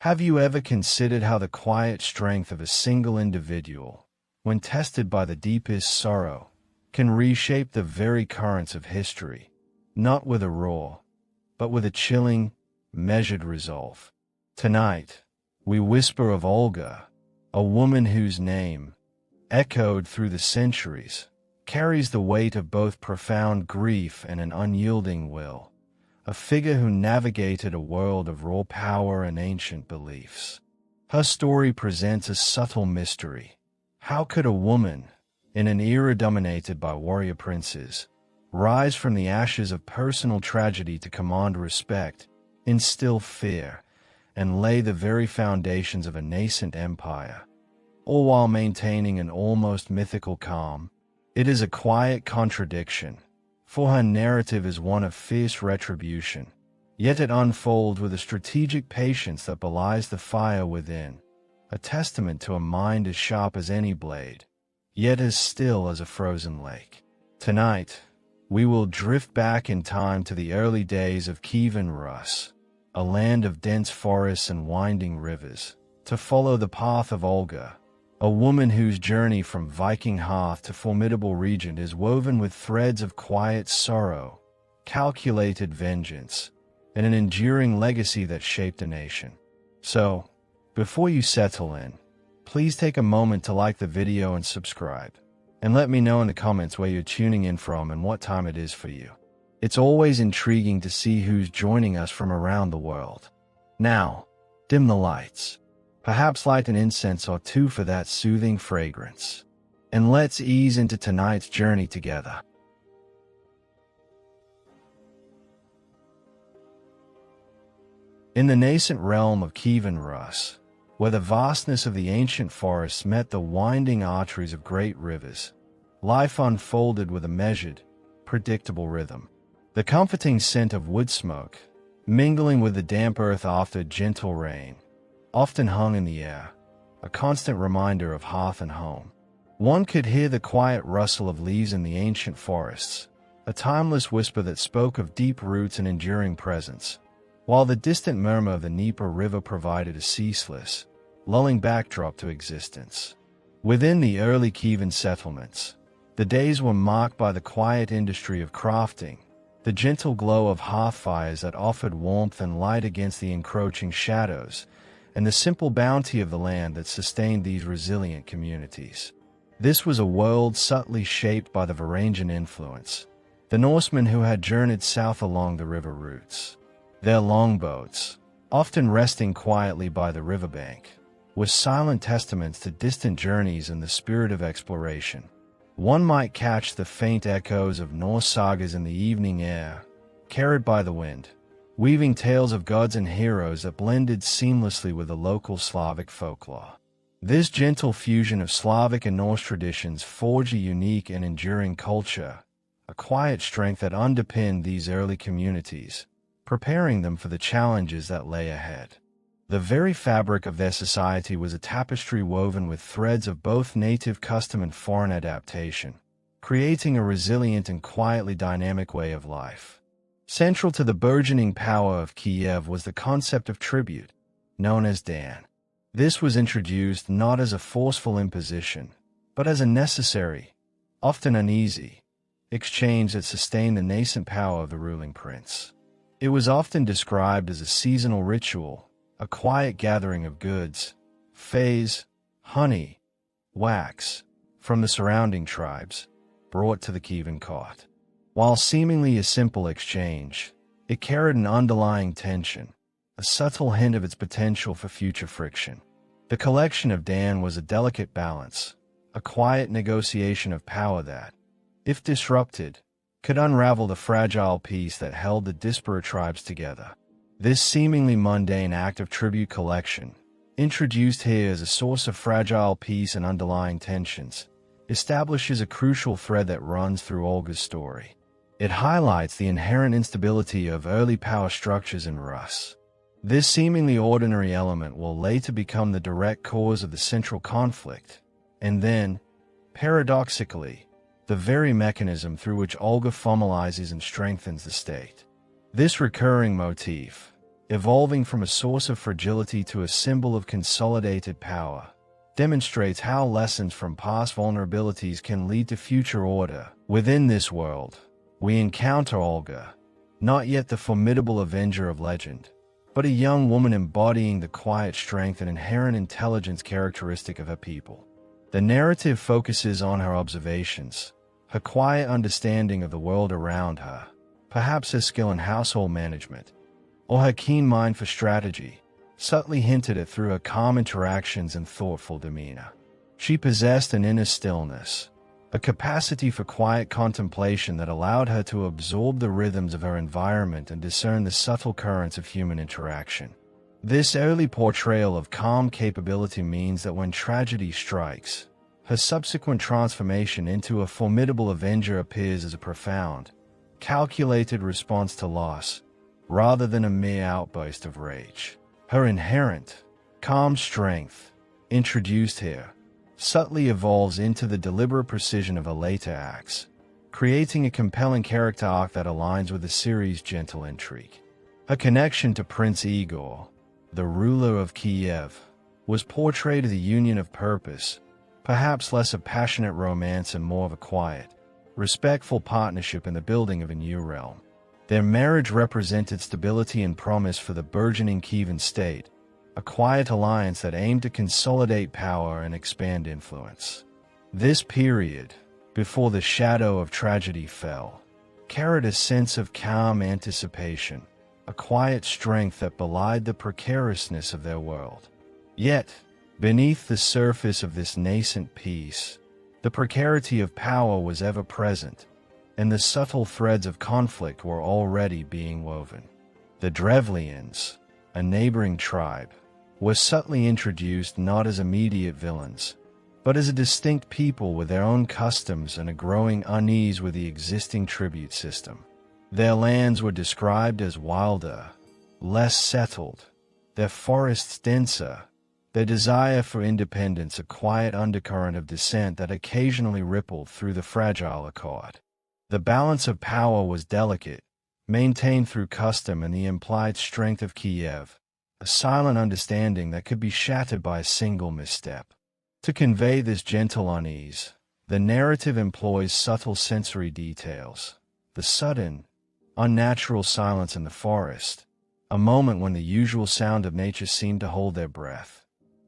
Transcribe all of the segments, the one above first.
Have you ever considered how the quiet strength of a single individual, when tested by the deepest sorrow, can reshape the very currents of history, not with a roar, but with a chilling, measured resolve? Tonight, we whisper of Olga, a woman whose name, echoed through the centuries, carries the weight of both profound grief and an unyielding will, a figure who navigated a world of raw power and ancient beliefs. Her story presents a subtle mystery. How could a woman, in an era dominated by warrior princes, rise from the ashes of personal tragedy to command respect, instill fear, and lay the very foundations of a nascent empire, all while maintaining an almost mythical calm? It is a quiet contradiction, for her narrative is one of fierce retribution, yet it unfolds with a strategic patience that belies the fire within, a testament to a mind as sharp as any blade, yet as still as a frozen lake. Tonight, we will drift back in time to the early days of Kievan Rus, a land of dense forests and winding rivers, to follow the path of Olga, a woman whose journey from Viking hearth to formidable regent is woven with threads of quiet sorrow, calculated vengeance, and an enduring legacy that shaped a nation. So, before you settle in, please take a moment to like the video and subscribe, and let me know in the comments where you're tuning in from and what time it is for you. It's always intriguing to see who's joining us from around the world. Now, dim the lights. Perhaps light an incense or two for that soothing fragrance. And let's ease into tonight's journey together. In the nascent realm of Kievan Rus, where the vastness of the ancient forests met the winding arteries of great rivers, life unfolded with a measured, predictable rhythm. The comforting scent of wood smoke, mingling with the damp earth after gentle rain, often hung in the air, a constant reminder of hearth and home. One could hear the quiet rustle of leaves in the ancient forests, a timeless whisper that spoke of deep roots and enduring presence, while the distant murmur of the Dnieper River provided a ceaseless, lulling backdrop to existence. Within the early Kievan settlements, the days were marked by the quiet industry of crafting, the gentle glow of hearth fires that offered warmth and light against the encroaching shadows, and the simple bounty of the land that sustained these resilient communities. This was a world subtly shaped by the Varangian influence, the Norsemen who had journeyed south along the river routes. Their longboats, often resting quietly by the riverbank, were silent testaments to distant journeys and the spirit of exploration. One might catch the faint echoes of Norse sagas in the evening air, carried by the wind, weaving tales of gods and heroes that blended seamlessly with the local Slavic folklore. This gentle fusion of Slavic and Norse traditions forged a unique and enduring culture, a quiet strength that underpinned these early communities, preparing them for the challenges that lay ahead. The very fabric of their society was a tapestry woven with threads of both native custom and foreign adaptation, creating a resilient and quietly dynamic way of life. Central to the burgeoning power of Kiev was the concept of tribute, known as Dan. This was introduced not as a forceful imposition, but as a necessary, often uneasy, exchange that sustained the nascent power of the ruling prince. It was often described as a seasonal ritual, a quiet gathering of goods, fays, honey, wax, from the surrounding tribes, brought to the Kievan court. While seemingly a simple exchange, it carried an underlying tension, a subtle hint of its potential for future friction. The collection of Dan was a delicate balance, a quiet negotiation of power that, if disrupted, could unravel the fragile peace that held the disparate tribes together. This seemingly mundane act of tribute collection, introduced here as a source of fragile peace and underlying tensions, establishes a crucial thread that runs through Olga's story. It highlights the inherent instability of early power structures in Rus. This seemingly ordinary element will later become the direct cause of the central conflict, and then, paradoxically, the very mechanism through which Olga formalizes and strengthens the state. This recurring motif, evolving from a source of fragility to a symbol of consolidated power, demonstrates how lessons from past vulnerabilities can lead to future order. Within this world, we encounter Olga, not yet the formidable avenger of legend, but a young woman embodying the quiet strength and inherent intelligence characteristic of her people. The narrative focuses on her observations, her quiet understanding of the world around her, perhaps her skill in household management, or her keen mind for strategy, subtly hinted at through her calm interactions and thoughtful demeanor. She possessed an inner stillness, a capacity for quiet contemplation that allowed her to absorb the rhythms of her environment and discern the subtle currents of human interaction. This early portrayal of calm capability means that when tragedy strikes, her subsequent transformation into a formidable avenger appears as a profound, calculated response to loss, rather than a mere outburst of rage. Her inherent, calm strength, introduced here, subtly evolves into the deliberate precision of her later acts, creating a compelling character arc that aligns with the series' gentle intrigue. Her connection to Prince Igor, the ruler of Kiev, was portrayed as a union of purpose, perhaps less of passionate romance and more of a quiet, respectful partnership in the building of a new realm. Their marriage represented stability and promise for the burgeoning Kievan state, a quiet alliance that aimed to consolidate power and expand influence. This period, before the shadow of tragedy fell, carried a sense of calm anticipation, a quiet strength that belied the precariousness of their world. Yet, beneath the surface of this nascent peace, the precarity of power was ever present, and the subtle threads of conflict were already being woven. The Drevlians, a neighboring tribe, were subtly introduced not as immediate villains, but as a distinct people with their own customs and a growing unease with the existing tribute system. Their lands were described as wilder, less settled, their forests denser, their desire for independence a quiet undercurrent of dissent that occasionally rippled through the fragile accord. The balance of power was delicate, maintained through custom and the implied strength of Kiev, a silent understanding that could be shattered by a single misstep. To convey this gentle unease, the narrative employs subtle sensory details. The sudden, unnatural silence in the forest, a moment when the usual sound of nature seemed to hold their breath.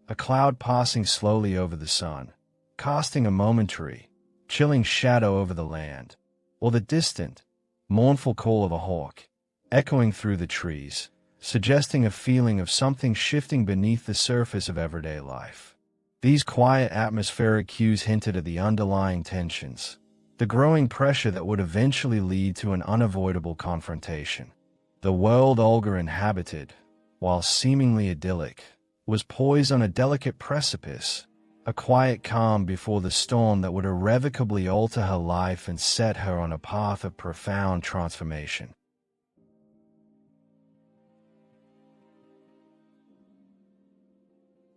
A cloud passing slowly over the sun, casting a momentary, chilling shadow over the land, or the distant, mournful call of a hawk, echoing through the trees, suggesting a feeling of something shifting beneath the surface of everyday life. These quiet atmospheric cues hinted at the underlying tensions, the growing pressure that would eventually lead to an unavoidable confrontation. The world Olga inhabited, while seemingly idyllic, was poised on a delicate precipice, a quiet calm before the storm that would irrevocably alter her life and set her on a path of profound transformation.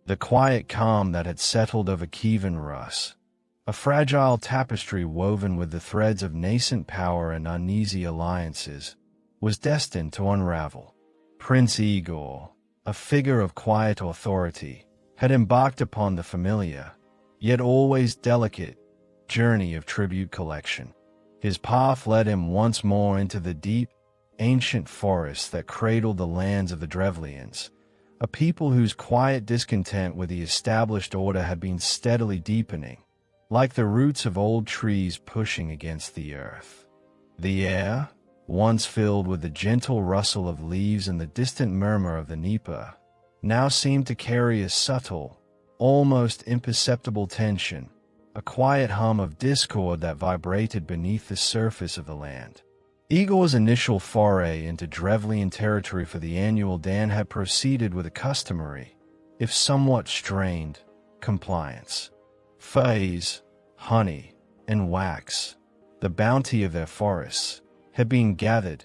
The quiet calm that had settled over Kievan Rus, a fragile tapestry woven with the threads of nascent power and uneasy alliances, was destined to unravel. Prince Igor, a figure of quiet authority, had embarked upon the familiar, yet always delicate, journey of tribute collection. His path led him once more into the deep, ancient forests that cradled the lands of the Drevlians, a people whose quiet discontent with the established order had been steadily deepening, like the roots of old trees pushing against the earth. The air, once filled with the gentle rustle of leaves and the distant murmur of the Dnieper, now seemed to carry a subtle, almost imperceptible tension, a quiet hum of discord that vibrated beneath the surface of the land. Igor's initial foray into Drevlian territory for the annual Dan had proceeded with a customary, if somewhat strained, compliance. Furs, honey, and wax, the bounty of their forests, had been gathered,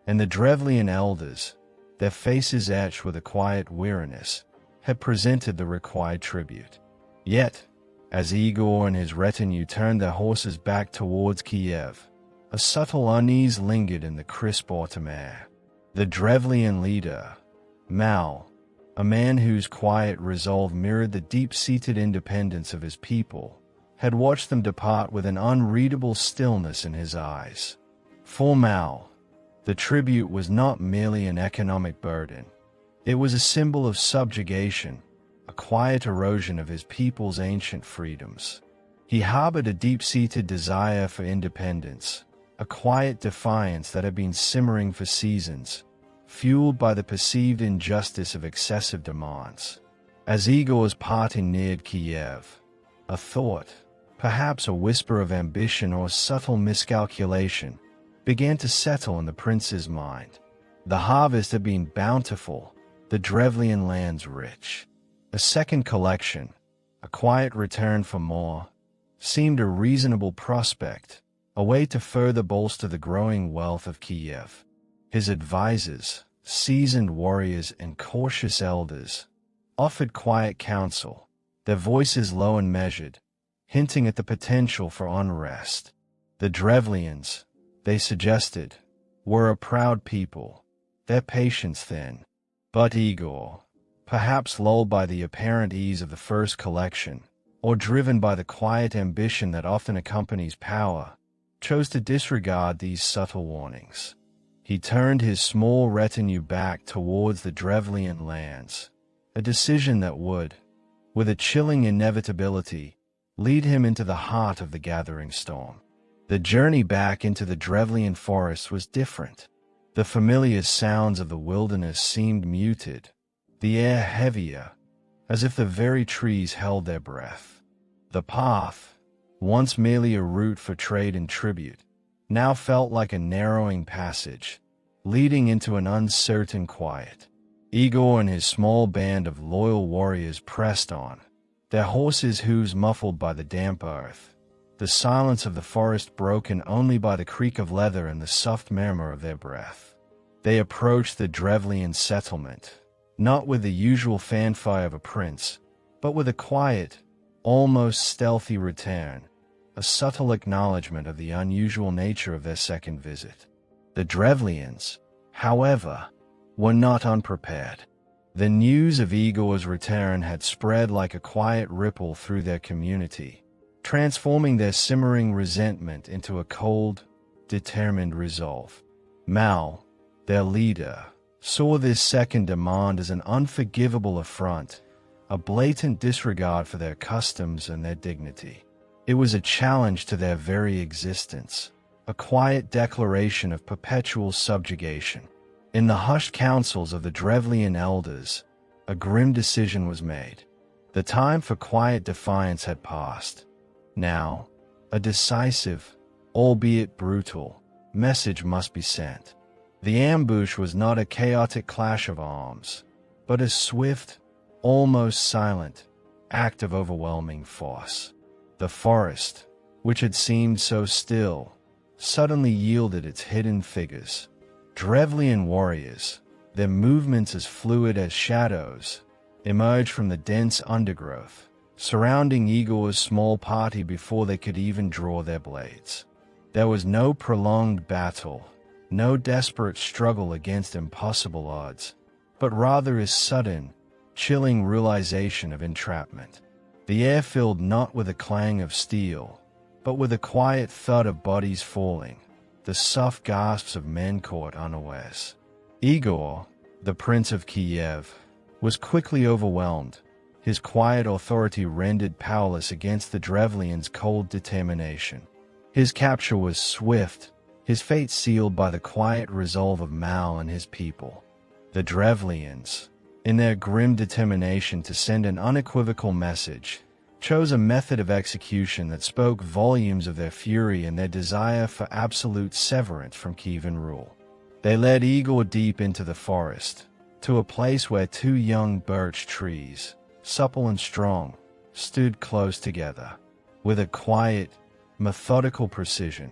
and the Drevlian elders, their faces etched with a quiet weariness, had presented the required tribute. Yet, as Igor and his retinue turned their horses back towards Kiev, a subtle unease lingered in the crisp autumn air. The Drevlian leader, Mal, a man whose quiet resolve mirrored the deep-seated independence of his people, had watched them depart with an unreadable stillness in his eyes. For Mal, the tribute was not merely an economic burden. It was a symbol of subjugation, a quiet erosion of his people's ancient freedoms. He harbored a deep-seated desire for independence, a quiet defiance that had been simmering for seasons, fueled by the perceived injustice of excessive demands. As Igor's party neared Kiev, a thought, perhaps a whisper of ambition or subtle miscalculation, began to settle in the prince's mind. The harvest had been bountiful, the Drevlian lands rich. A second collection, a quiet return for more, seemed a reasonable prospect, a way to further bolster the growing wealth of Kiev. His advisors, seasoned warriors and cautious elders, offered quiet counsel, their voices low and measured, hinting at the potential for unrest. The Drevlians, they suggested, were a proud people, their patience thin. But Igor, perhaps lulled by the apparent ease of the first collection, or driven by the quiet ambition that often accompanies power, chose to disregard these subtle warnings. He turned his small retinue back towards the Drevlian lands, a decision that would, with a chilling inevitability, lead him into the heart of the gathering storm. The journey back into the Drevlian forest was different. The familiar sounds of the wilderness seemed muted, the air heavier, as if the very trees held their breath. The path, once merely a route for trade and tribute, now felt like a narrowing passage, leading into an uncertain quiet. Igor and his small band of loyal warriors pressed on, their horses' hooves muffled by the damp earth, the silence of the forest broken only by the creak of leather and the soft murmur of their breath. They approached the Drevlian settlement, not with the usual fanfare of a prince, but with a quiet, almost stealthy return, a subtle acknowledgement of the unusual nature of their second visit. The Drevlians, however, were not unprepared. The news of Igor's return had spread like a quiet ripple through their community, transforming their simmering resentment into a cold, determined resolve. Mal, their leader, saw this second demand as an unforgivable affront, a blatant disregard for their customs and their dignity. It was a challenge to their very existence, a quiet declaration of perpetual subjugation. In the hushed councils of the Drevlian elders, a grim decision was made. The time for quiet defiance had passed. Now, a decisive, albeit brutal, message must be sent. The ambush was not a chaotic clash of arms, but a swift, almost silent, act of overwhelming force. The forest, which had seemed so still, suddenly yielded its hidden figures. Drevlian warriors, their movements as fluid as shadows, emerged from the dense undergrowth, surrounding Igor's small party before they could even draw their blades. There was no prolonged battle, no desperate struggle against impossible odds, but rather a sudden, chilling realization of entrapment. The air filled not with a clang of steel, but with a quiet thud of bodies falling, the soft gasps of men caught unawares. Igor, the Prince of Kiev, was quickly overwhelmed, his quiet authority rendered powerless against the Drevlians' cold determination. His capture was swift, his fate sealed by the quiet resolve of Mal and his people. The Drevlians, in their grim determination to send an unequivocal message, chose a method of execution that spoke volumes of their fury and their desire for absolute severance from Kievan rule. They led Igor deep into the forest, to a place where two young birch trees, supple and strong, stood close together. With a quiet, methodical precision,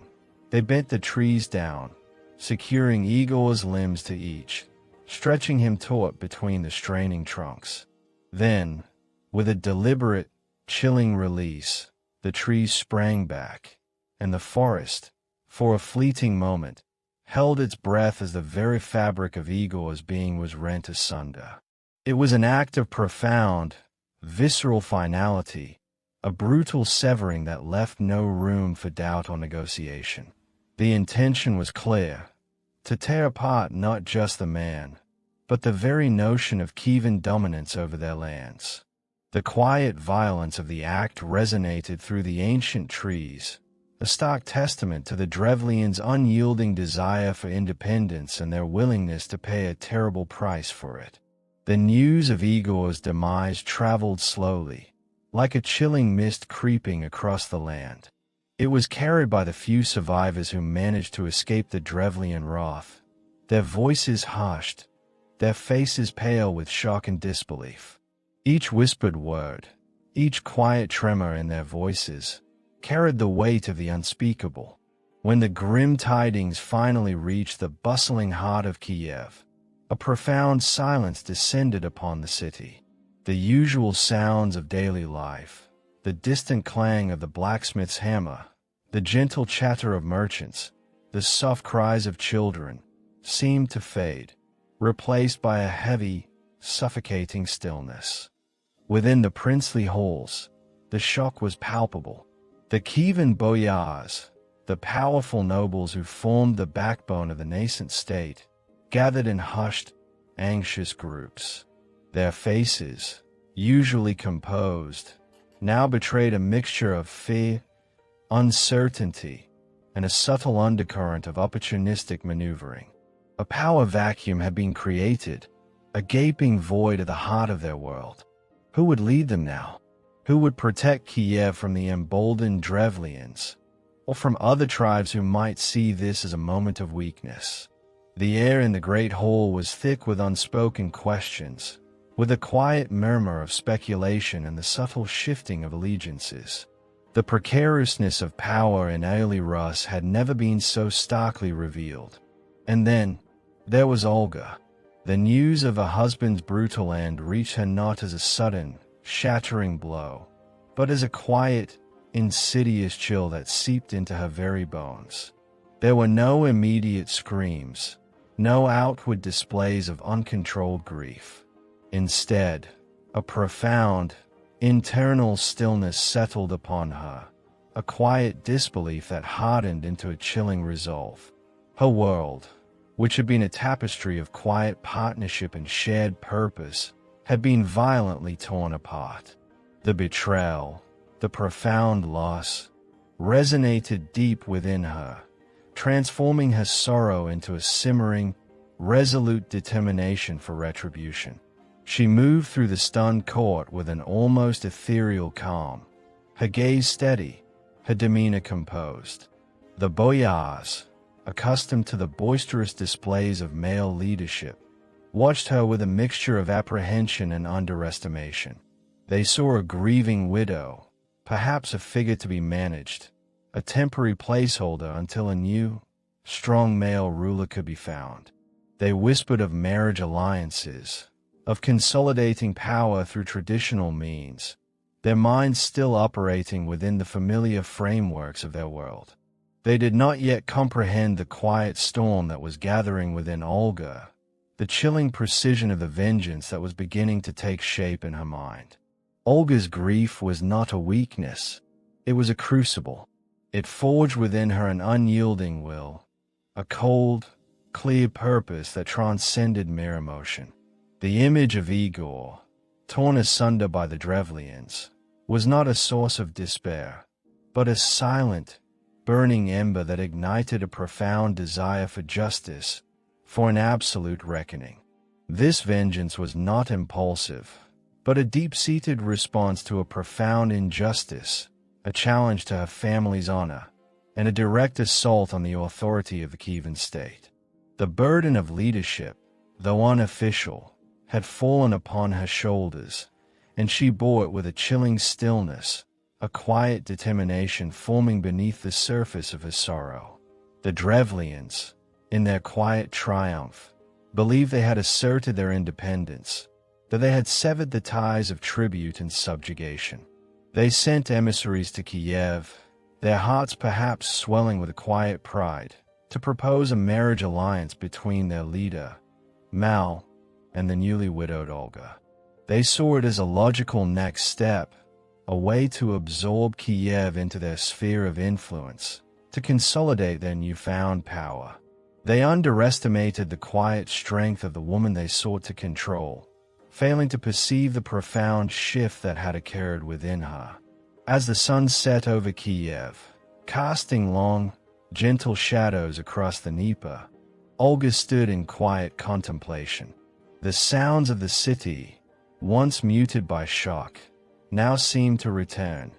they bent the trees down, securing Igor's limbs to each, stretching him taut between the straining trunks. Then, with a deliberate, chilling release, the trees sprang back, and the forest, for a fleeting moment, held its breath as the very fabric of Igor's being was rent asunder. It was an act of profound, visceral finality, a brutal severing that left no room for doubt or negotiation. The intention was clear: to tear apart not just the man, but the very notion of Kievan dominance over their lands. The quiet violence of the act resonated through the ancient trees, a stark testament to the Drevlians' unyielding desire for independence and their willingness to pay a terrible price for it. The news of Igor's demise traveled slowly, like a chilling mist creeping across the land. It was carried by the few survivors who managed to escape the Drevlian wrath, their voices hushed, their faces pale with shock and disbelief. Each whispered word, each quiet tremor in their voices, carried the weight of the unspeakable. When the grim tidings finally reached the bustling heart of Kiev, a profound silence descended upon the city. The usual sounds of daily life, the distant clang of the blacksmith's hammer, the gentle chatter of merchants, the soft cries of children, seemed to fade, replaced by a heavy, suffocating stillness. Within the princely halls, the shock was palpable. The Kievan boyars, the powerful nobles who formed the backbone of the nascent state, gathered in hushed, anxious groups. Their faces, usually composed, now betrayed a mixture of fear, uncertainty, and a subtle undercurrent of opportunistic maneuvering. A power vacuum had been created, a gaping void at the heart of their world. Who would lead them now? Who would protect Kiev from the emboldened Drevlians, or from other tribes who might see this as a moment of weakness? The air in the great hall was thick with unspoken questions, with a quiet murmur of speculation and the subtle shifting of allegiances. The precariousness of power in early Rus had never been so starkly revealed. And then, there was Olga. The news of her husband's brutal end reached her not as a sudden, shattering blow, but as a quiet, insidious chill that seeped into her very bones. There were no immediate screams, no outward displays of uncontrolled grief. Instead, a profound, internal stillness settled upon her, a quiet disbelief that hardened into a chilling resolve. Her world, which had been a tapestry of quiet partnership and shared purpose, had been violently torn apart. The betrayal, the profound loss, resonated deep within her, transforming her sorrow into a simmering, resolute determination for retribution. She moved through the stunned court with an almost ethereal calm, her gaze steady, her demeanor composed. The boyars, accustomed to the boisterous displays of male leadership, watched her with a mixture of apprehension and underestimation. They saw a grieving widow, perhaps a figure to be managed, a temporary placeholder until a new, strong male ruler could be found. They whispered of marriage alliances, of consolidating power through traditional means, their minds still operating within the familiar frameworks of their world. They did not yet comprehend the quiet storm that was gathering within Olga, the chilling precision of the vengeance that was beginning to take shape in her mind. Olga's grief was not a weakness, it was a crucible. It forged within her an unyielding will, a cold, clear purpose that transcended mere emotion. The image of Igor, torn asunder by the Drevlians, was not a source of despair, but a silent, burning ember that ignited a profound desire for justice, for an absolute reckoning. This vengeance was not impulsive, but a deep-seated response to a profound injustice, a challenge to her family's honor, and a direct assault on the authority of the Kievan state. The burden of leadership, though unofficial, had fallen upon her shoulders, and she bore it with a chilling stillness, a quiet determination forming beneath the surface of her sorrow. The Drevlians, in their quiet triumph, believed they had asserted their independence, that they had severed the ties of tribute and subjugation. They sent emissaries to Kiev, their hearts perhaps swelling with a quiet pride, to propose a marriage alliance between their leader, Mal, and the newly widowed Olga. They saw it as a logical next step, a way to absorb Kiev into their sphere of influence, to consolidate their newfound power. They underestimated the quiet strength of the woman they sought to control, failing to perceive the profound shift that had occurred within her. As the sun set over Kiev, casting long, gentle shadows across the Dnieper, Olga stood in quiet contemplation. The sounds of the city, once muted by shock, now seemed to return,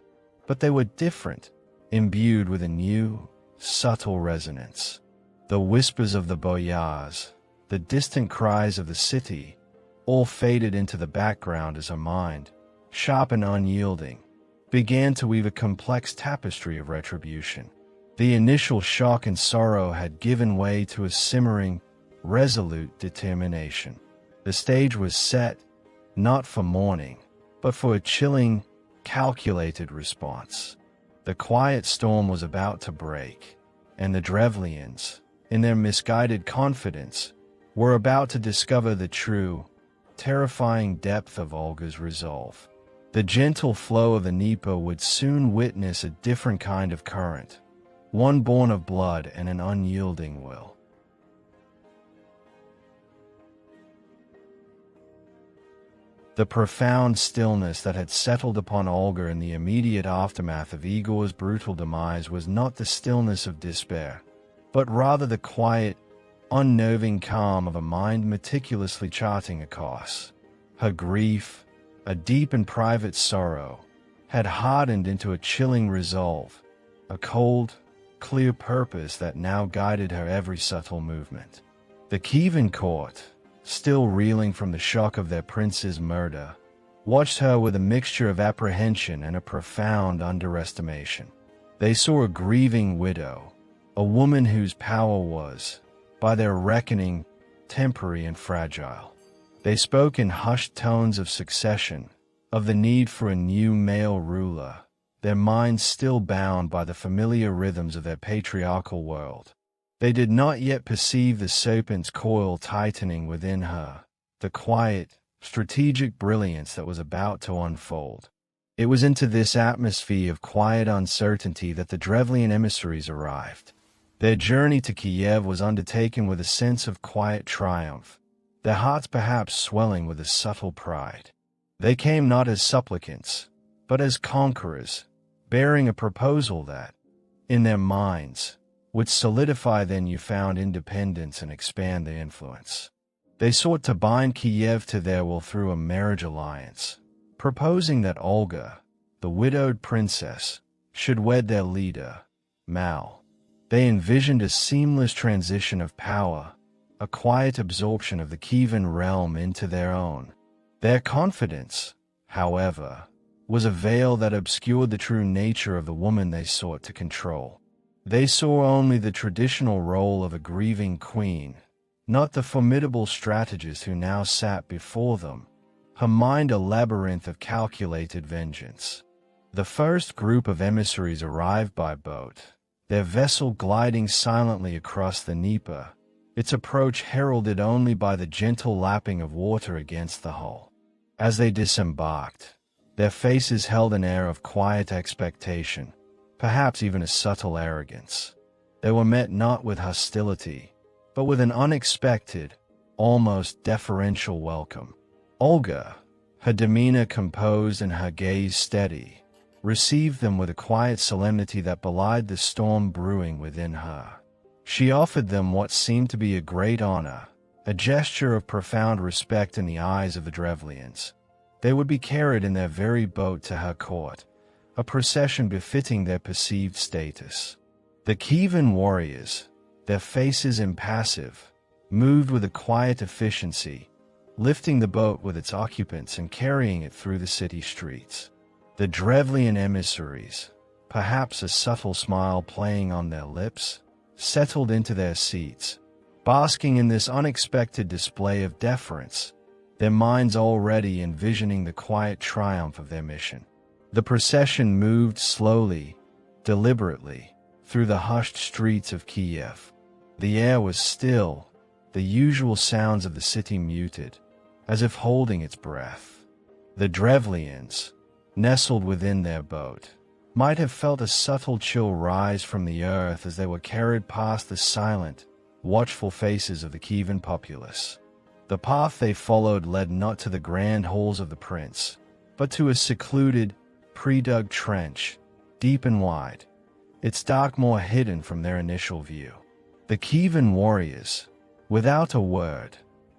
but they were different, imbued with a new, subtle resonance. The whispers of the boyars, the distant cries of the city, all faded into the background as her mind, sharp and unyielding, began to weave a complex tapestry of retribution. The initial shock and sorrow had given way to a simmering, resolute determination. The stage was set, not for mourning, but for a chilling, calculated response. The quiet storm was about to break, and the Drevlians, in their misguided confidence, were about to discover the true, terrifying depth of Olga's resolve. The gentle flow of the Dnieper would soon witness a different kind of current, one born of blood and an unyielding will. The profound stillness that had settled upon Olga in the immediate aftermath of Igor's brutal demise was not the stillness of despair, but rather the quiet, unnerving calm of a mind meticulously charting a course. Her grief, a deep and private sorrow, had hardened into a chilling resolve, a cold, clear purpose that now guided her every subtle movement. The Kievan court, still reeling from the shock of their prince's murder, watched her with a mixture of apprehension and a profound underestimation. They saw a grieving widow, a woman whose power was, by their reckoning, temporary and fragile. They spoke in hushed tones of succession, of the need for a new male ruler, their minds still bound by the familiar rhythms of their patriarchal world. They did not yet perceive the serpent's coil tightening within her, the quiet, strategic brilliance that was about to unfold. It was into this atmosphere of quiet uncertainty that the Drevlian emissaries arrived. Their journey to Kiev was undertaken with a sense of quiet triumph, their hearts perhaps swelling with a subtle pride. They came not as supplicants, but as conquerors, bearing a proposal that, in their minds, would solidify their newfound independence and expand their influence. They sought to bind Kiev to their will through a marriage alliance, proposing that Olga, the widowed princess, should wed their leader, Mal. They envisioned a seamless transition of power, a quiet absorption of the Kievan realm into their own. Their confidence, however, was a veil that obscured the true nature of the woman they sought to control. They saw only the traditional role of a grieving queen, not the formidable strategist who now sat before them, her mind a labyrinth of calculated vengeance. The first group of emissaries arrived by boat, their vessel gliding silently across the Dnieper, its approach heralded only by the gentle lapping of water against the hull. As they disembarked, their faces held an air of quiet expectation, perhaps even a subtle arrogance. They were met not with hostility, but with an unexpected, almost deferential welcome. Olga, her demeanor composed and her gaze steady, received them with a quiet solemnity that belied the storm brewing within her. She offered them what seemed to be a great honor, a gesture of profound respect in the eyes of the Drevlians. They would be carried in their very boat to her court, a procession befitting their perceived status. The Kievan warriors, their faces impassive, moved with a quiet efficiency, lifting the boat with its occupants and carrying it through the city streets. The Drevlian emissaries, perhaps a subtle smile playing on their lips, settled into their seats, basking in this unexpected display of deference, their minds already envisioning the quiet triumph of their mission. The procession moved slowly, deliberately, through the hushed streets of Kiev. The air was still, the usual sounds of the city muted, as if holding its breath. The Drevlians, nestled within their boat, might have felt a subtle chill rise from the earth as they were carried past the silent, watchful faces of the Kievan populace. The path they followed led not to the grand halls of the prince, but to a secluded, pre-dug trench, deep and wide, its dark more hidden from their initial view. The Kievan warriors, without a word,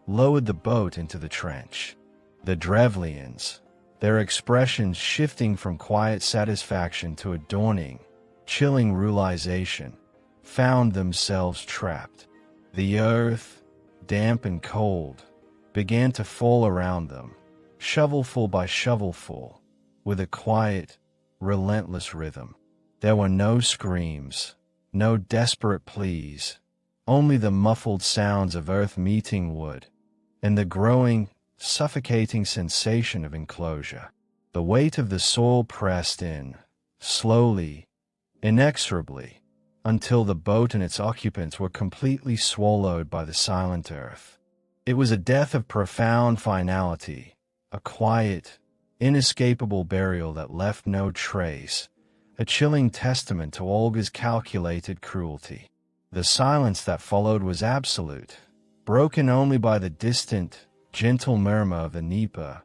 lowered the boat into the trench. The Drevlians, their expressions shifting from quiet satisfaction to a dawning, chilling realization, found themselves trapped. The earth, damp and cold, began to fall around them, shovelful by shovelful, with a quiet, relentless rhythm. There were no screams, no desperate pleas, only the muffled sounds of earth meeting wood, and the growing, suffocating sensation of enclosure. The weight of the soil pressed in, slowly, inexorably, until the boat and its occupants were completely swallowed by the silent earth. It was a death of profound finality, a quiet, inescapable burial that left no trace, a chilling testament to Olga's calculated cruelty. The silence that followed was absolute, broken only by the distant, gentle murmur of the Dnieper,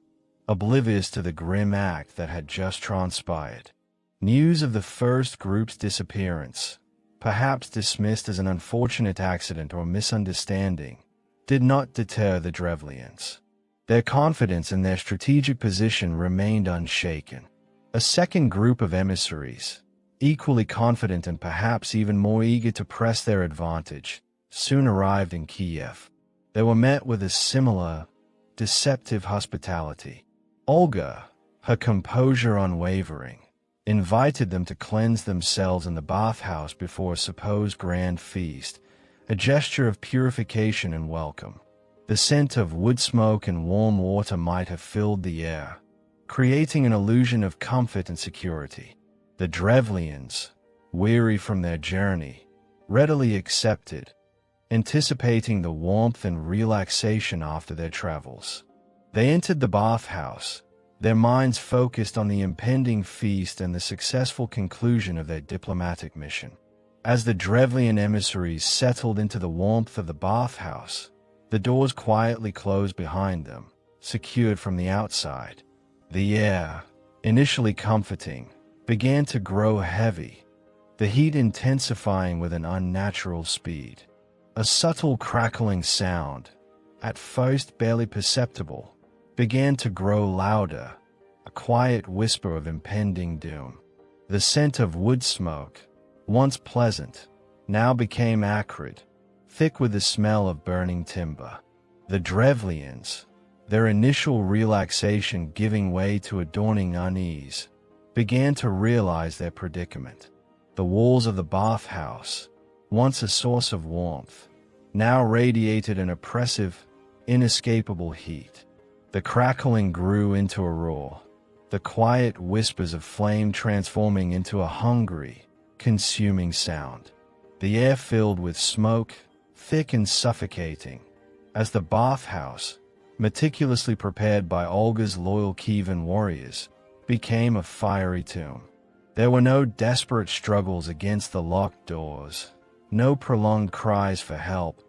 oblivious to the grim act that had just transpired. News of the first group's disappearance, perhaps dismissed as an unfortunate accident or misunderstanding, did not deter the Drevlians. Their confidence in their strategic position remained unshaken. A second group of emissaries, equally confident and perhaps even more eager to press their advantage, soon arrived in Kiev. They were met with a similar, deceptive hospitality. Olga, her composure unwavering, invited them to cleanse themselves in the bathhouse before a supposed grand feast, a gesture of purification and welcome. The scent of wood smoke and warm water might have filled the air, creating an illusion of comfort and security. The Drevlians, weary from their journey, readily accepted, anticipating the warmth and relaxation after their travels. They entered the bathhouse, their minds focused on the impending feast and the successful conclusion of their diplomatic mission. As the Drevlian emissaries settled into the warmth of the bathhouse, the doors quietly closed behind them, secured from the outside. The air, initially comforting, began to grow heavy, the heat intensifying with an unnatural speed. A subtle crackling sound, at first barely perceptible, began to grow louder, a quiet whisper of impending doom. The scent of wood smoke, once pleasant, now became acrid, thick with the smell of burning timber. The Drevlians, their initial relaxation giving way to a dawning unease, began to realize their predicament. The walls of the bathhouse, once a source of warmth, now radiated an oppressive, inescapable heat. The crackling grew into a roar, the quiet whispers of flame transforming into a hungry, consuming sound. The air filled with smoke, thick and suffocating, as the bathhouse, meticulously prepared by Olga's loyal Kievan warriors, became a fiery tomb. There were no desperate struggles against the locked doors, no prolonged cries for help,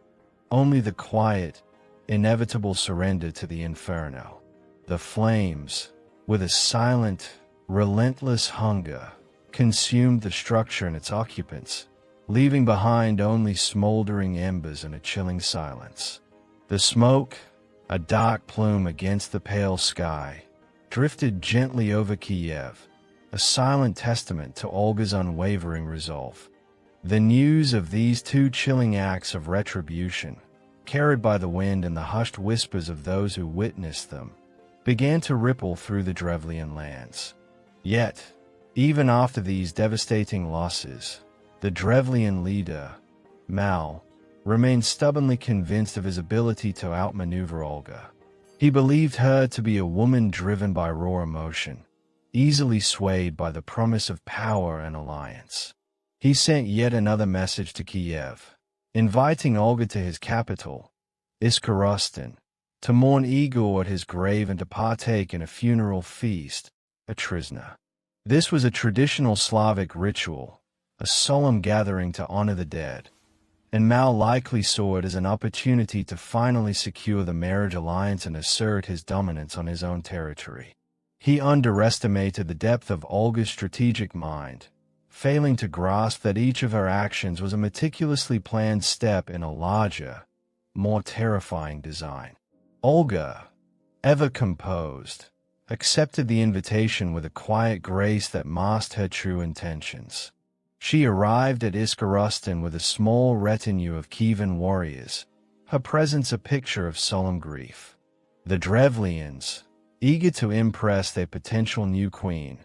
only the quiet, inevitable surrender to the inferno. The flames, with a silent, relentless hunger, consumed the structure and its occupants, leaving behind only smoldering embers and a chilling silence. The smoke, a dark plume against the pale sky, drifted gently over Kiev, a silent testament to Olga's unwavering resolve. The news of these two chilling acts of retribution, carried by the wind and the hushed whispers of those who witnessed them, began to ripple through the Drevlian lands. Yet, even after these devastating losses, the Drevlian leader, Mal, remained stubbornly convinced of his ability to outmaneuver Olga. He believed her to be a woman driven by raw emotion, easily swayed by the promise of power and alliance. He sent yet another message to Kiev, inviting Olga to his capital, Iskorostan, to mourn Igor at his grave and to partake in a funeral feast, a trizna. This was a traditional Slavic ritual, a solemn gathering to honor the dead, and Mal likely saw it as an opportunity to finally secure the marriage alliance and assert his dominance on his own territory. He underestimated the depth of Olga's strategic mind, failing to grasp that each of her actions was a meticulously planned step in a larger, more terrifying design. Olga, ever composed, accepted the invitation with a quiet grace that masked her true intentions. She arrived at Iskorostan with a small retinue of Kievan warriors, her presence a picture of solemn grief. The Drevlians, eager to impress their potential new queen,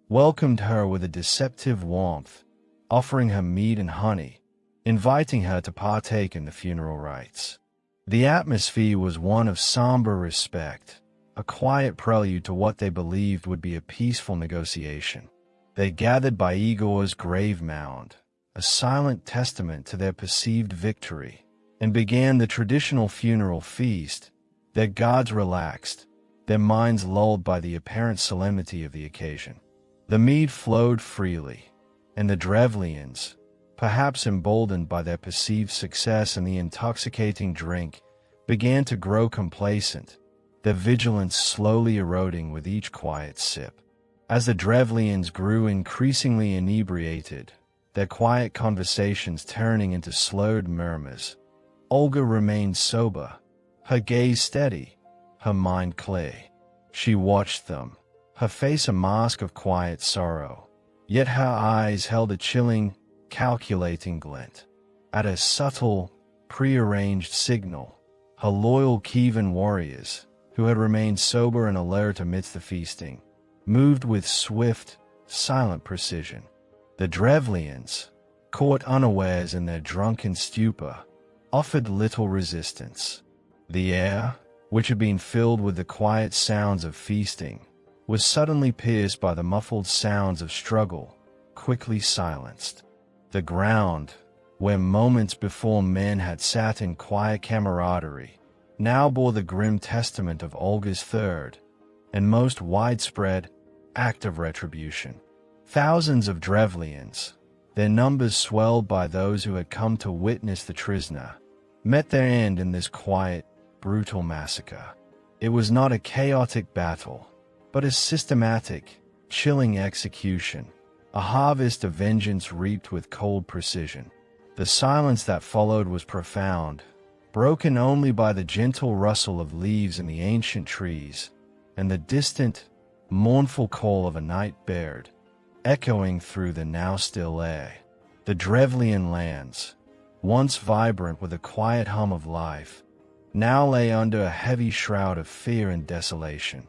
welcomed her with a deceptive warmth, offering her meat and honey, inviting her to partake in the funeral rites. The atmosphere was one of somber respect, a quiet prelude to what they believed would be a peaceful negotiation. They gathered by Igor's grave mound, a silent testament to their perceived victory, and began the traditional funeral feast, their guards relaxed, their minds lulled by the apparent solemnity of the occasion. The mead flowed freely, and the Drevlians, perhaps emboldened by their perceived success in the intoxicating drink, began to grow complacent, their vigilance slowly eroding with each quiet sip. As the Drevlians grew increasingly inebriated, their quiet conversations turning into slowed murmurs, Olga remained sober, her gaze steady, her mind clear. She watched them, her face a mask of quiet sorrow, yet her eyes held a chilling, calculating glint. At a subtle, prearranged signal, her loyal Kievan warriors, who had remained sober and alert amidst the feasting, moved with swift, silent precision. The Drevlians, caught unawares in their drunken stupor, offered little resistance. The air, which had been filled with the quiet sounds of feasting, was suddenly pierced by the muffled sounds of struggle, quickly silenced. The ground, where moments before men had sat in quiet camaraderie, now bore the grim testament of Olga's third, and most widespread, act of retribution. Thousands of Drevlians, their numbers swelled by those who had come to witness the trizna, met their end in this quiet, brutal massacre. It was not a chaotic battle, but a systematic, chilling execution, a harvest of vengeance reaped with cold precision. The silence that followed was profound, broken only by the gentle rustle of leaves in the ancient trees, and the distant, mournful call of a night bird, echoing through the now still air. The Drevlian lands, once vibrant with a quiet hum of life, now lay under a heavy shroud of fear and desolation.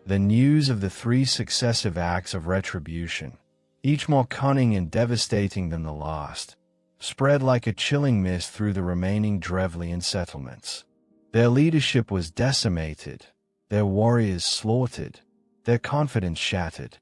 The news of the 3 successive acts of retribution, each more cunning and devastating than the last, spread like a chilling mist through the remaining Drevlian settlements. Their leadership was decimated, their warriors slaughtered, their confidence shattered.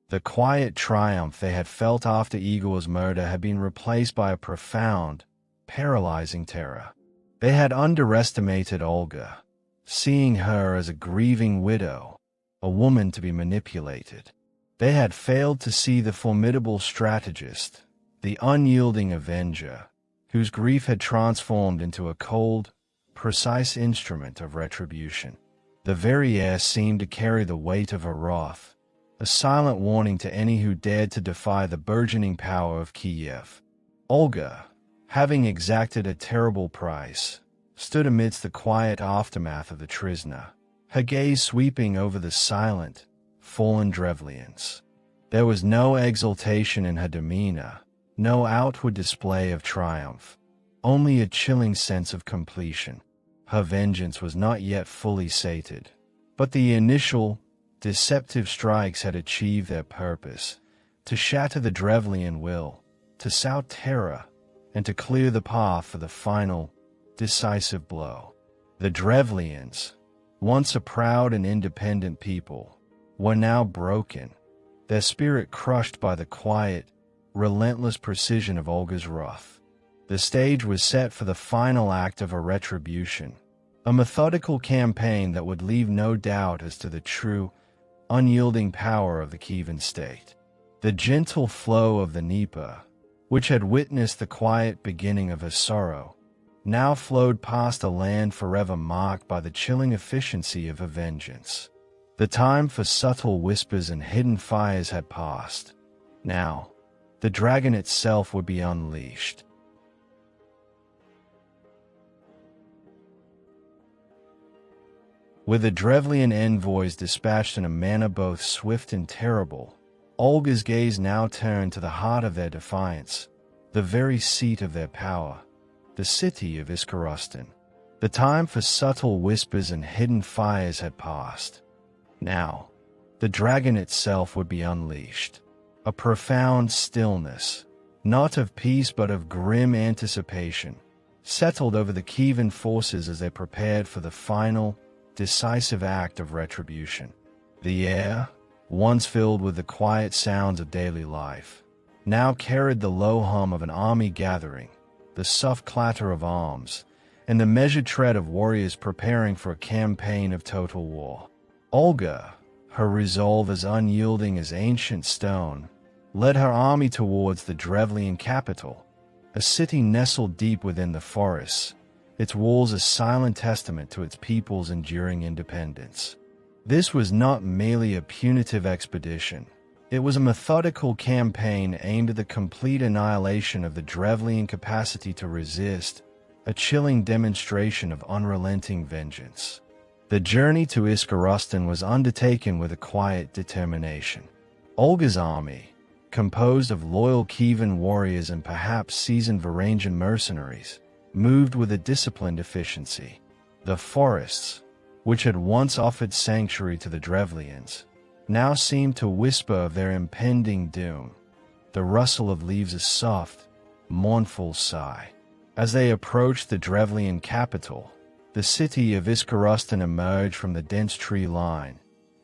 The quiet triumph they had felt after Igor's murder had been replaced by a profound, paralyzing terror. They had underestimated Olga, seeing her as a grieving widow, a woman to be manipulated. They had failed to see the formidable strategist, the unyielding avenger, whose grief had transformed into a cold, precise instrument of retribution. The very air seemed to carry the weight of her wrath, a silent warning to any who dared to defy the burgeoning power of Kiev. Olga, having exacted a terrible price, stood amidst the quiet aftermath of the trizna, her gaze sweeping over the silent, fallen Drevlians. There was no exultation in her demeanor, no outward display of triumph, only a chilling sense of completion. Her vengeance was not yet fully sated, but the initial, deceptive strikes had achieved their purpose, to shatter the Drevlian will, to sow terror, and to clear the path for the final, decisive blow. The Drevlians, once a proud and independent people, were now broken, their spirit crushed by the quiet, relentless precision of Olga's wrath. The stage was set for the final act of a retribution, a methodical campaign that would leave no doubt as to the true, unyielding power of the Kievan state. The gentle flow of the Dnieper, which had witnessed the quiet beginning of her sorrow, now flowed past a land forever marked by the chilling efficiency of her vengeance. The time for subtle whispers and hidden fires had passed. Now, the dragon itself would be unleashed. With the Drevlian envoys dispatched in a manner both swift and terrible, Olga's gaze now turned to the heart of their defiance, the very seat of their power, the city of Iskarostan. The time for subtle whispers and hidden fires had passed. Now, the dragon itself would be unleashed. A profound stillness, not of peace but of grim anticipation, settled over the Kievan forces as they prepared for the final, decisive act of retribution. The air, once filled with the quiet sounds of daily life, now carried the low hum of an army gathering, the soft clatter of arms, and the measured tread of warriors preparing for a campaign of total war. Olga, her resolve as unyielding as ancient stone, led her army towards the Drevlian capital, a city nestled deep within the forests, its walls a silent testament to its people's enduring independence. This was not merely a punitive expedition. It was a methodical campaign aimed at the complete annihilation of the Drevlian capacity to resist, a chilling demonstration of unrelenting vengeance. The journey to Iskarostan was undertaken with a quiet determination. Olga's army, composed of loyal Kievan warriors and perhaps seasoned Varangian mercenaries, moved with a disciplined efficiency. The forests, which had once offered sanctuary to the Drevlians, now seemed to whisper of their impending doom, the rustle of leaves a soft, mournful sigh. As they approached the Drevlian capital, the city of Iskarostan emerged from the dense tree line,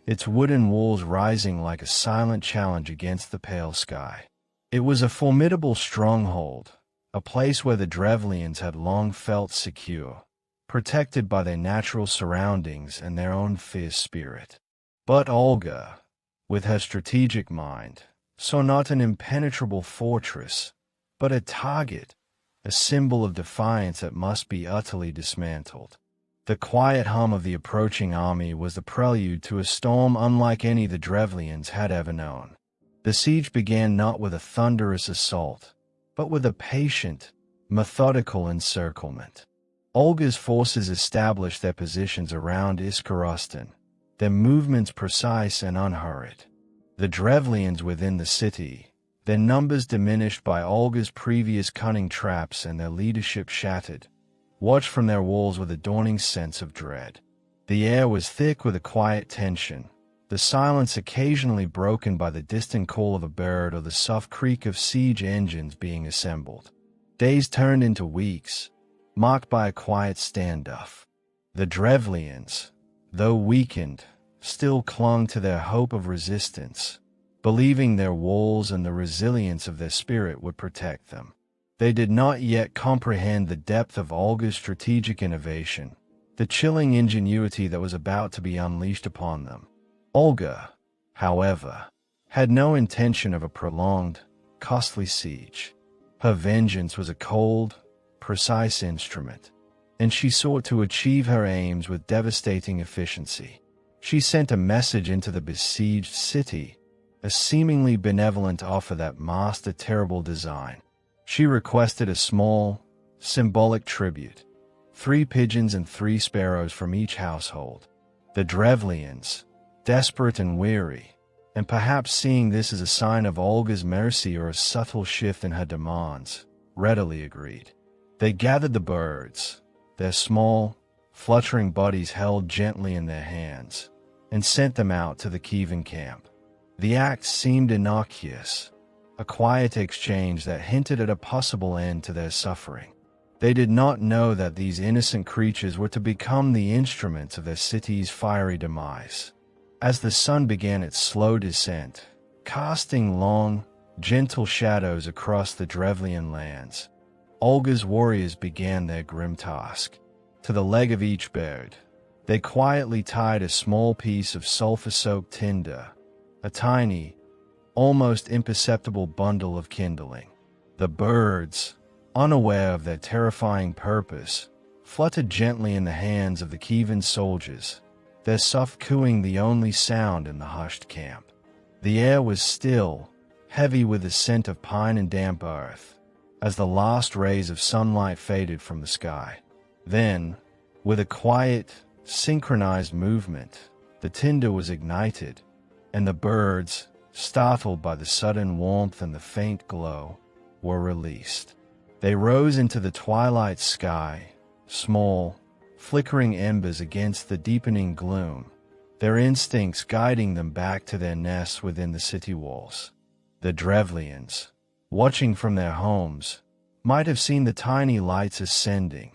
its wooden walls rising like a silent challenge against the pale sky. It was a formidable stronghold, a place where the Drevlians had long felt secure, protected by their natural surroundings and their own fierce spirit. But Olga, with her strategic mind, saw not an impenetrable fortress, but a target, a symbol of defiance that must be utterly dismantled. The quiet hum of the approaching army was the prelude to a storm unlike any the Drevlians had ever known. The siege began not with a thunderous assault, but with a patient, methodical encirclement. Olga's forces established their positions around Iskarostan, their movements precise and unhurried. The Drevlians within the city, their numbers diminished by Olga's previous cunning traps and their leadership shattered, watched from their walls with a dawning sense of dread. The air was thick with a quiet tension, the silence occasionally broken by the distant call of a bird or the soft creak of siege engines being assembled. Days turned into weeks, marked by a quiet standoff. The Drevlians, though weakened, still clung to their hope of resistance, believing their walls and the resilience of their spirit would protect them. They did not yet comprehend the depth of Olga's strategic innovation, the chilling ingenuity that was about to be unleashed upon them. Olga, however, had no intention of a prolonged, costly siege. Her vengeance was a cold, precise instrument, and she sought to achieve her aims with devastating efficiency. She sent a message into the besieged city, a seemingly benevolent offer that masked a terrible design. She requested a small, symbolic tribute, 3 pigeons and 3 sparrows from each household. The Drevlians, desperate and weary, and perhaps seeing this as a sign of Olga's mercy or a subtle shift in her demands, readily agreed. They gathered the birds, their small, fluttering bodies held gently in their hands, and sent them out to the Kievan camp. The act seemed innocuous, a quiet exchange that hinted at a possible end to their suffering. They did not know that these innocent creatures were to become the instruments of their city's fiery demise. As the sun began its slow descent, casting long, gentle shadows across the Drevlian lands, Olga's warriors began their grim task. To the leg of each bird, they quietly tied a small piece of sulfur-soaked tinder, a tiny, almost imperceptible bundle of kindling. The birds, unaware of their terrifying purpose, fluttered gently in the hands of the Kievan soldiers, their soft cooing the only sound in the hushed camp. The air was still, heavy with the scent of pine and damp earth, as the last rays of sunlight faded from the sky. Then, with a quiet, synchronized movement, the tinder was ignited, and the birds, startled by the sudden warmth and the faint glow, were released. They rose into the twilight sky, small, flickering embers against the deepening gloom, their instincts guiding them back to their nests within the city walls. The Drevlians, watching from their homes, might have seen the tiny lights ascending,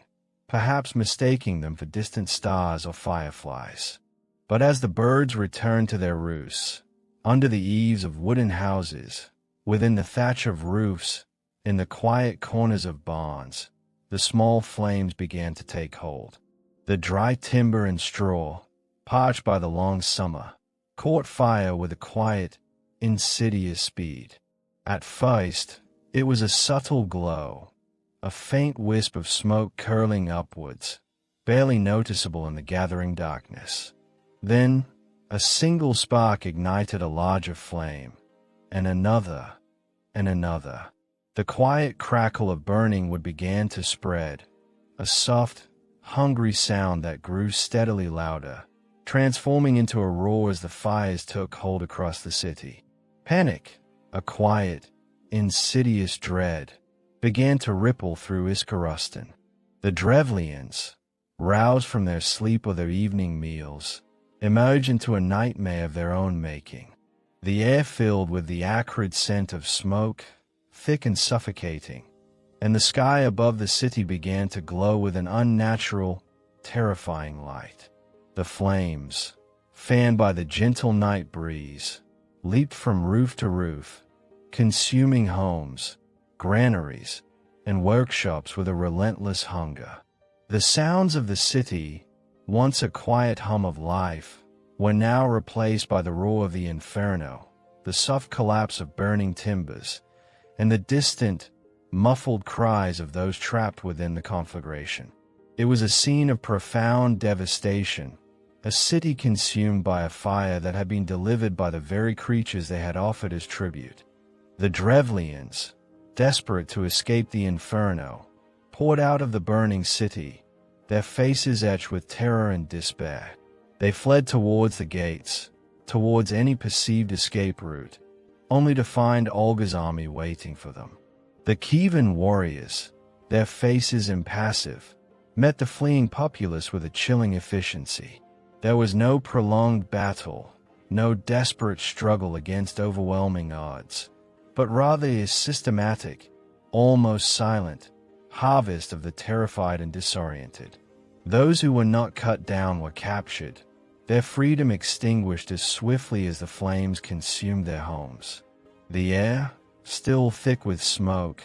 perhaps mistaking them for distant stars or fireflies. But as the birds returned to their roosts, under the eaves of wooden houses, within the thatch of roofs, in the quiet corners of barns, the small flames began to take hold. The dry timber and straw, parched by the long summer, caught fire with a quiet, insidious speed. At first, it was a subtle glow, a faint wisp of smoke curling upwards, barely noticeable in the gathering darkness. Then, a single spark ignited a larger flame, and another, and another. The quiet crackle of burning would begin to spread, a soft, hungry sound that grew steadily louder, transforming into a roar as the fires took hold across the city. Panic, a quiet, insidious dread, began to ripple through Iskarustan. The Drevlians, roused from their sleep or their evening meals, emerged into a nightmare of their own making. The air filled with the acrid scent of smoke, thick and suffocating, and the sky above the city began to glow with an unnatural, terrifying light. The flames, fanned by the gentle night breeze, leaped from roof to roof, consuming homes, granaries, and workshops with a relentless hunger. The sounds of the city, once a quiet hum of life, were now replaced by the roar of the inferno, the soft collapse of burning timbers, and the distant, muffled cries of those trapped within the conflagration. It was a scene of profound devastation, a city consumed by a fire that had been delivered by the very creatures they had offered as tribute. The Drevlians, desperate to escape the inferno, poured out of the burning city, their faces etched with terror and despair. They fled towards the gates, towards any perceived escape route, only to find Olga's army waiting for them. The Kievan warriors, their faces impassive, met the fleeing populace with a chilling efficiency. There was no prolonged battle, no desperate struggle against overwhelming odds, but rather a systematic, almost silent, harvest of the terrified and disoriented. Those who were not cut down were captured, their freedom extinguished as swiftly as the flames consumed their homes. The air, still thick with smoke,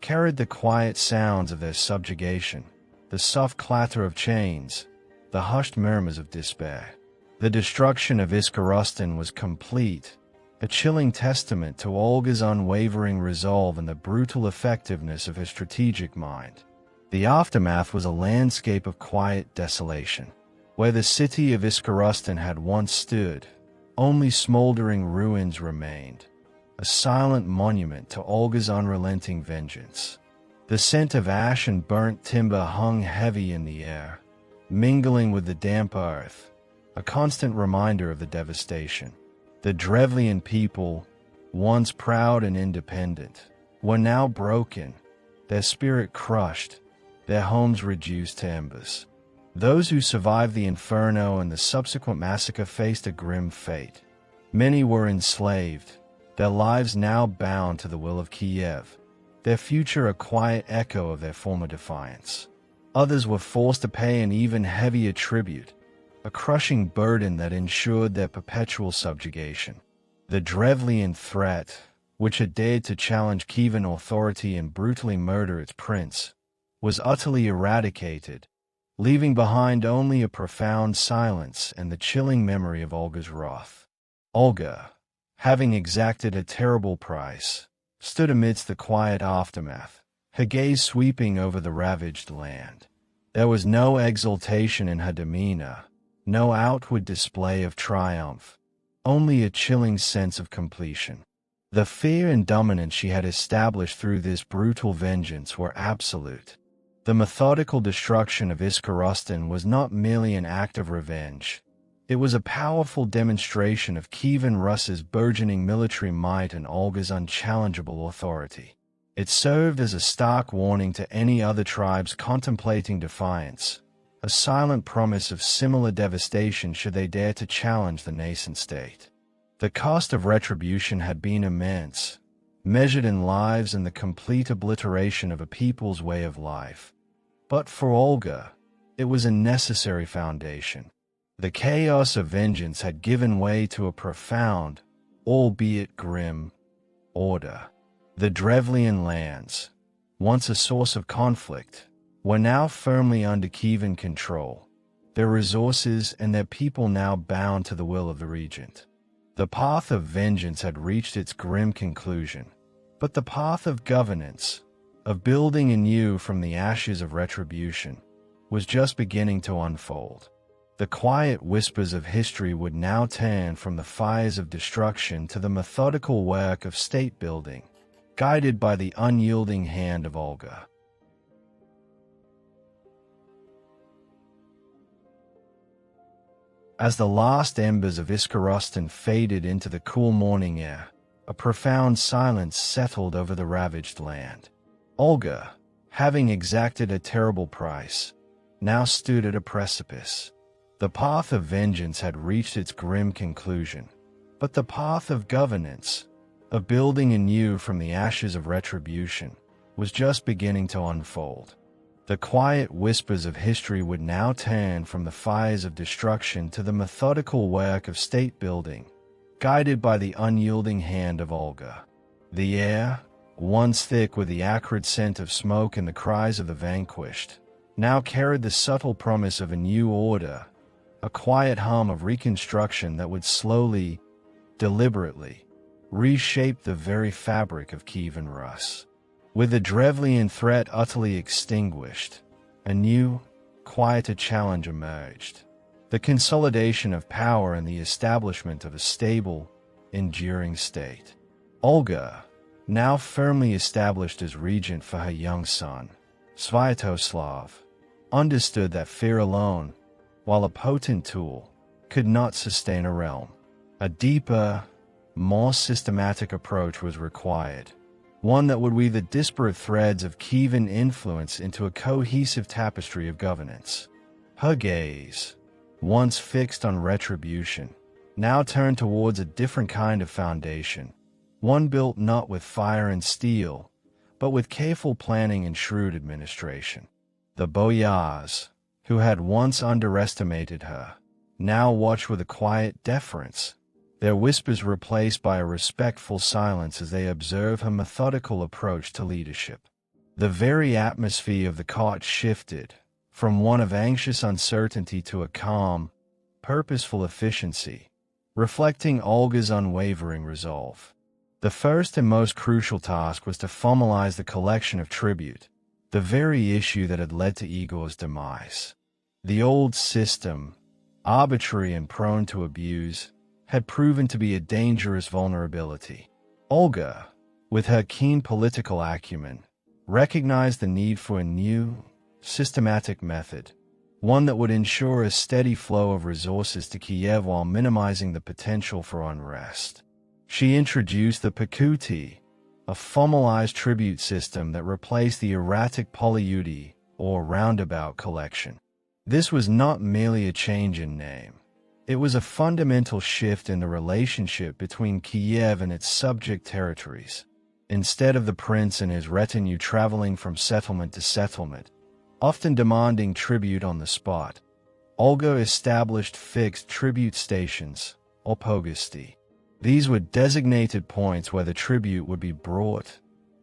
carried the quiet sounds of their subjugation, the soft clatter of chains, the hushed murmurs of despair. The destruction of Iskarustan was complete, a chilling testament to Olga's unwavering resolve and the brutal effectiveness of her strategic mind. The aftermath was a landscape of quiet desolation. Where the city of Iskarustan had once stood, only smoldering ruins remained, a silent monument to Olga's unrelenting vengeance. The scent of ash and burnt timber hung heavy in the air, mingling with the damp earth, a constant reminder of the devastation. The Drevlian people, once proud and independent, were now broken, their spirit crushed, their homes reduced to embers. Those who survived the inferno and the subsequent massacre faced a grim fate. Many were enslaved, their lives now bound to the will of Kiev, their future a quiet echo of their former defiance. Others were forced to pay an even heavier tribute, a crushing burden that ensured their perpetual subjugation. The Drevlian threat, which had dared to challenge Kievan authority and brutally murder its prince, was utterly eradicated, leaving behind only a profound silence and the chilling memory of Olga's wrath. Olga, having exacted a terrible price, stood amidst the quiet aftermath, her gaze sweeping over the ravaged land. There was no exultation in her demeanor, no outward display of triumph, only a chilling sense of completion. The fear and dominance she had established through this brutal vengeance were absolute. The methodical destruction of Iskorostan was not merely an act of revenge. It was a powerful demonstration of Kievan Rus's burgeoning military might and Olga's unchallengeable authority. It served as a stark warning to any other tribes contemplating defiance, a silent promise of similar devastation should they dare to challenge the nascent state. The cost of retribution had been immense, measured in lives and the complete obliteration of a people's way of life. But for Olga, it was a necessary foundation. The chaos of vengeance had given way to a profound, albeit grim, order. The Drevlian lands, once a source of conflict, were now firmly under Kievan control, their resources and their people now bound to the will of the regent. The path of vengeance had reached its grim conclusion, but the path of governance, of building anew from the ashes of retribution, was just beginning to unfold. The quiet whispers of history would now turn from the fires of destruction to the methodical work of state building, guided by the unyielding hand of Olga. As the last embers of Iskorostan faded into the cool morning air, a profound silence settled over the ravaged land. Olga, having exacted a terrible price, now stood at a precipice. The path of vengeance had reached its grim conclusion, but the path of governance, of building anew from the ashes of retribution, was just beginning to unfold. The quiet whispers of history would now turn from the fires of destruction to the methodical work of state building, guided by the unyielding hand of Olga. The air, once thick with the acrid scent of smoke and the cries of the vanquished, now carried the subtle promise of a new order, a quiet hum of reconstruction that would slowly, deliberately, reshape the very fabric of Kievan Rus. With the Drevlian threat utterly extinguished, a new, quieter challenge emerged. The consolidation of power and the establishment of a stable, enduring state. Olga, now firmly established as regent for her young son, Sviatoslav, understood that fear alone, while a potent tool, could not sustain a realm. A deeper, more systematic approach was required, one that would weave the disparate threads of Kievan influence into a cohesive tapestry of governance. Her gaze, once fixed on retribution, now turned towards a different kind of foundation, one built not with fire and steel, but with careful planning and shrewd administration. The boyars, who had once underestimated her, now watched with a quiet deference, their whispers replaced by a respectful silence as they observed her methodical approach to leadership. The very atmosphere of the court shifted, from one of anxious uncertainty to a calm, purposeful efficiency, reflecting Olga's unwavering resolve. The first and most crucial task was to formalize the collection of tribute, the very issue that had led to Igor's demise. The old system, arbitrary and prone to abuse, had proven to be a dangerous vulnerability. Olga, with her keen political acumen, recognized the need for a new, systematic method, one that would ensure a steady flow of resources to Kiev while minimizing the potential for unrest. She introduced the pakuti, a formalized tribute system that replaced the erratic polyuti, or roundabout collection. This was not merely a change in name. It was a fundamental shift in the relationship between Kiev and its subject territories. Instead of the prince and his retinue traveling from settlement to settlement, often demanding tribute on the spot, Olga established fixed tribute stations, or pogosti. These were designated points where the tribute would be brought,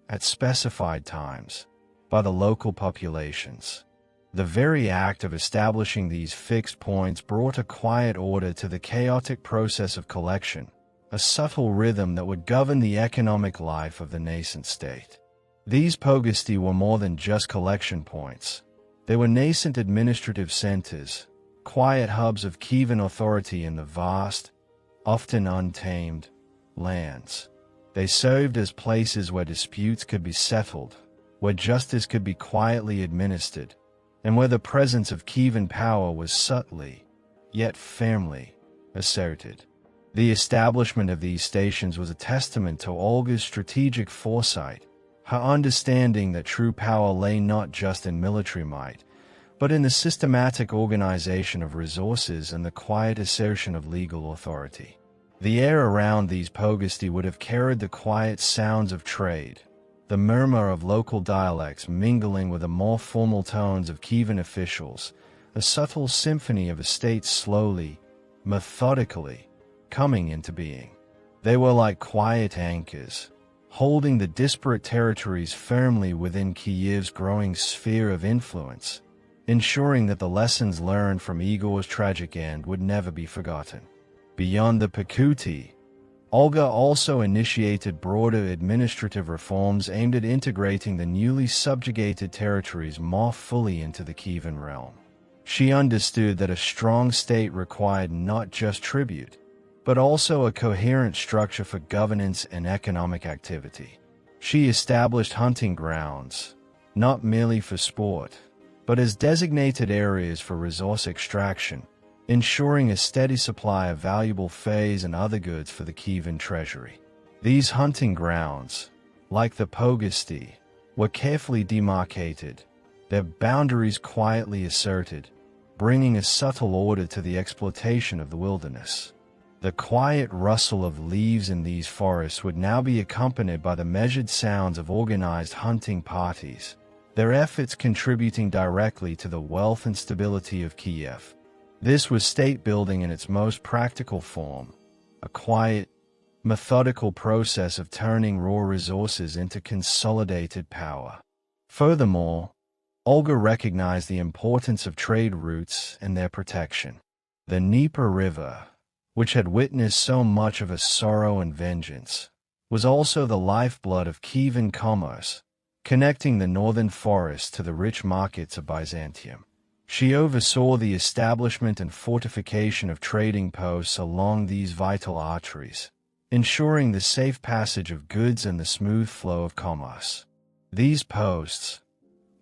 at specified times, by the local populations. The very act of establishing these fixed points brought a quiet order to the chaotic process of collection, a subtle rhythm that would govern the economic life of the nascent state. These pogasti were more than just collection points. They were nascent administrative centers, quiet hubs of Kievan authority in the vast, often untamed, lands. They served as places where disputes could be settled, where justice could be quietly administered, and where the presence of Kievan power was subtly, yet firmly, asserted. The establishment of these stations was a testament to Olga's strategic foresight, her understanding that true power lay not just in military might, but in the systematic organization of resources and the quiet assertion of legal authority. The air around these pogasti would have carried the quiet sounds of trade, the murmur of local dialects mingling with the more formal tones of Kievan officials, a subtle symphony of a state slowly, methodically, coming into being. They were like quiet anchors, holding the disparate territories firmly within Kiev's growing sphere of influence, ensuring that the lessons learned from Igor's tragic end would never be forgotten. Beyond the Pakuti, Olga also initiated broader administrative reforms aimed at integrating the newly subjugated territories more fully into the Kievan realm. She understood that a strong state required not just tribute, but also a coherent structure for governance and economic activity. She established hunting grounds, not merely for sport, but as designated areas for resource extraction, ensuring a steady supply of valuable fays and other goods for the Kievan treasury. These hunting grounds, like the pogasti, were carefully demarcated, their boundaries quietly asserted, bringing a subtle order to the exploitation of the wilderness. The quiet rustle of leaves in these forests would now be accompanied by the measured sounds of organized hunting parties, their efforts contributing directly to the wealth and stability of Kiev. This was state building in its most practical form, a quiet, methodical process of turning raw resources into consolidated power. Furthermore, Olga recognized the importance of trade routes and their protection. The Dnieper River, which had witnessed so much of a sorrow and vengeance, was also the lifeblood of Kievan commerce, connecting the northern forests to the rich markets of Byzantium. She oversaw the establishment and fortification of trading posts along these vital arteries, ensuring the safe passage of goods and the smooth flow of commerce. These posts,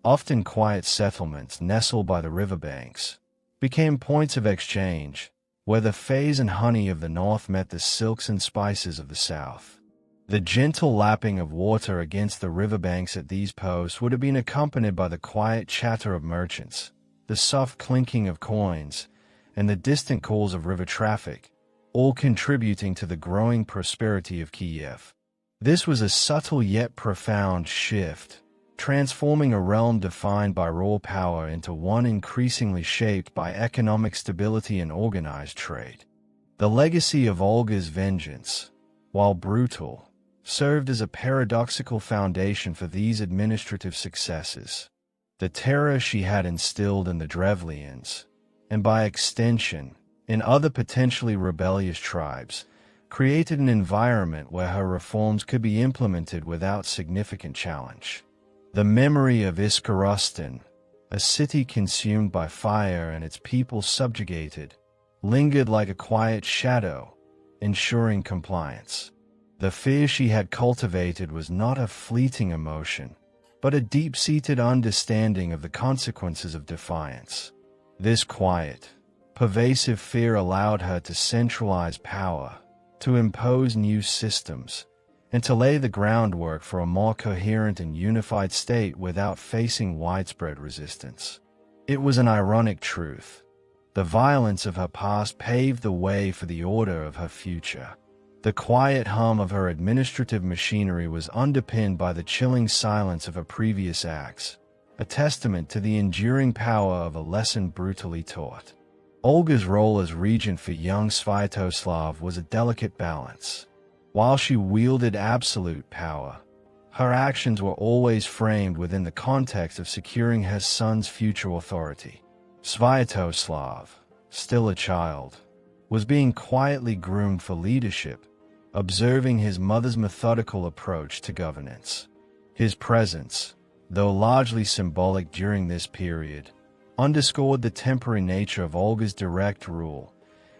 often quiet settlements nestled by the riverbanks, became points of exchange, where the fays and honey of the north met the silks and spices of the south. The gentle lapping of water against the riverbanks at these posts would have been accompanied by the quiet chatter of merchants, the soft clinking of coins, and the distant calls of river traffic, all contributing to the growing prosperity of Kiev. This was a subtle yet profound shift, transforming a realm defined by raw power into one increasingly shaped by economic stability and organized trade. The legacy of Olga's vengeance, while brutal, served as a paradoxical foundation for these administrative successes. The terror she had instilled in the Drevlians, and by extension, in other potentially rebellious tribes, created an environment where her reforms could be implemented without significant challenge. The memory of Iskorostan, a city consumed by fire and its people subjugated, lingered like a quiet shadow, ensuring compliance. The fear she had cultivated was not a fleeting emotion, but a deep-seated understanding of the consequences of defiance. This quiet, pervasive fear allowed her to centralize power, to impose new systems, and to lay the groundwork for a more coherent and unified state without facing widespread resistance. It was an ironic truth. The violence of her past paved the way for the order of her future. The quiet hum of her administrative machinery was underpinned by the chilling silence of her previous acts, a testament to the enduring power of a lesson brutally taught. Olga's role as regent for young Sviatoslav was a delicate balance. While she wielded absolute power, her actions were always framed within the context of securing her son's future authority. Sviatoslav, still a child, was being quietly groomed for leadership, observing his mother's methodical approach to governance. His presence, though largely symbolic during this period, underscored the temporary nature of Olga's direct rule,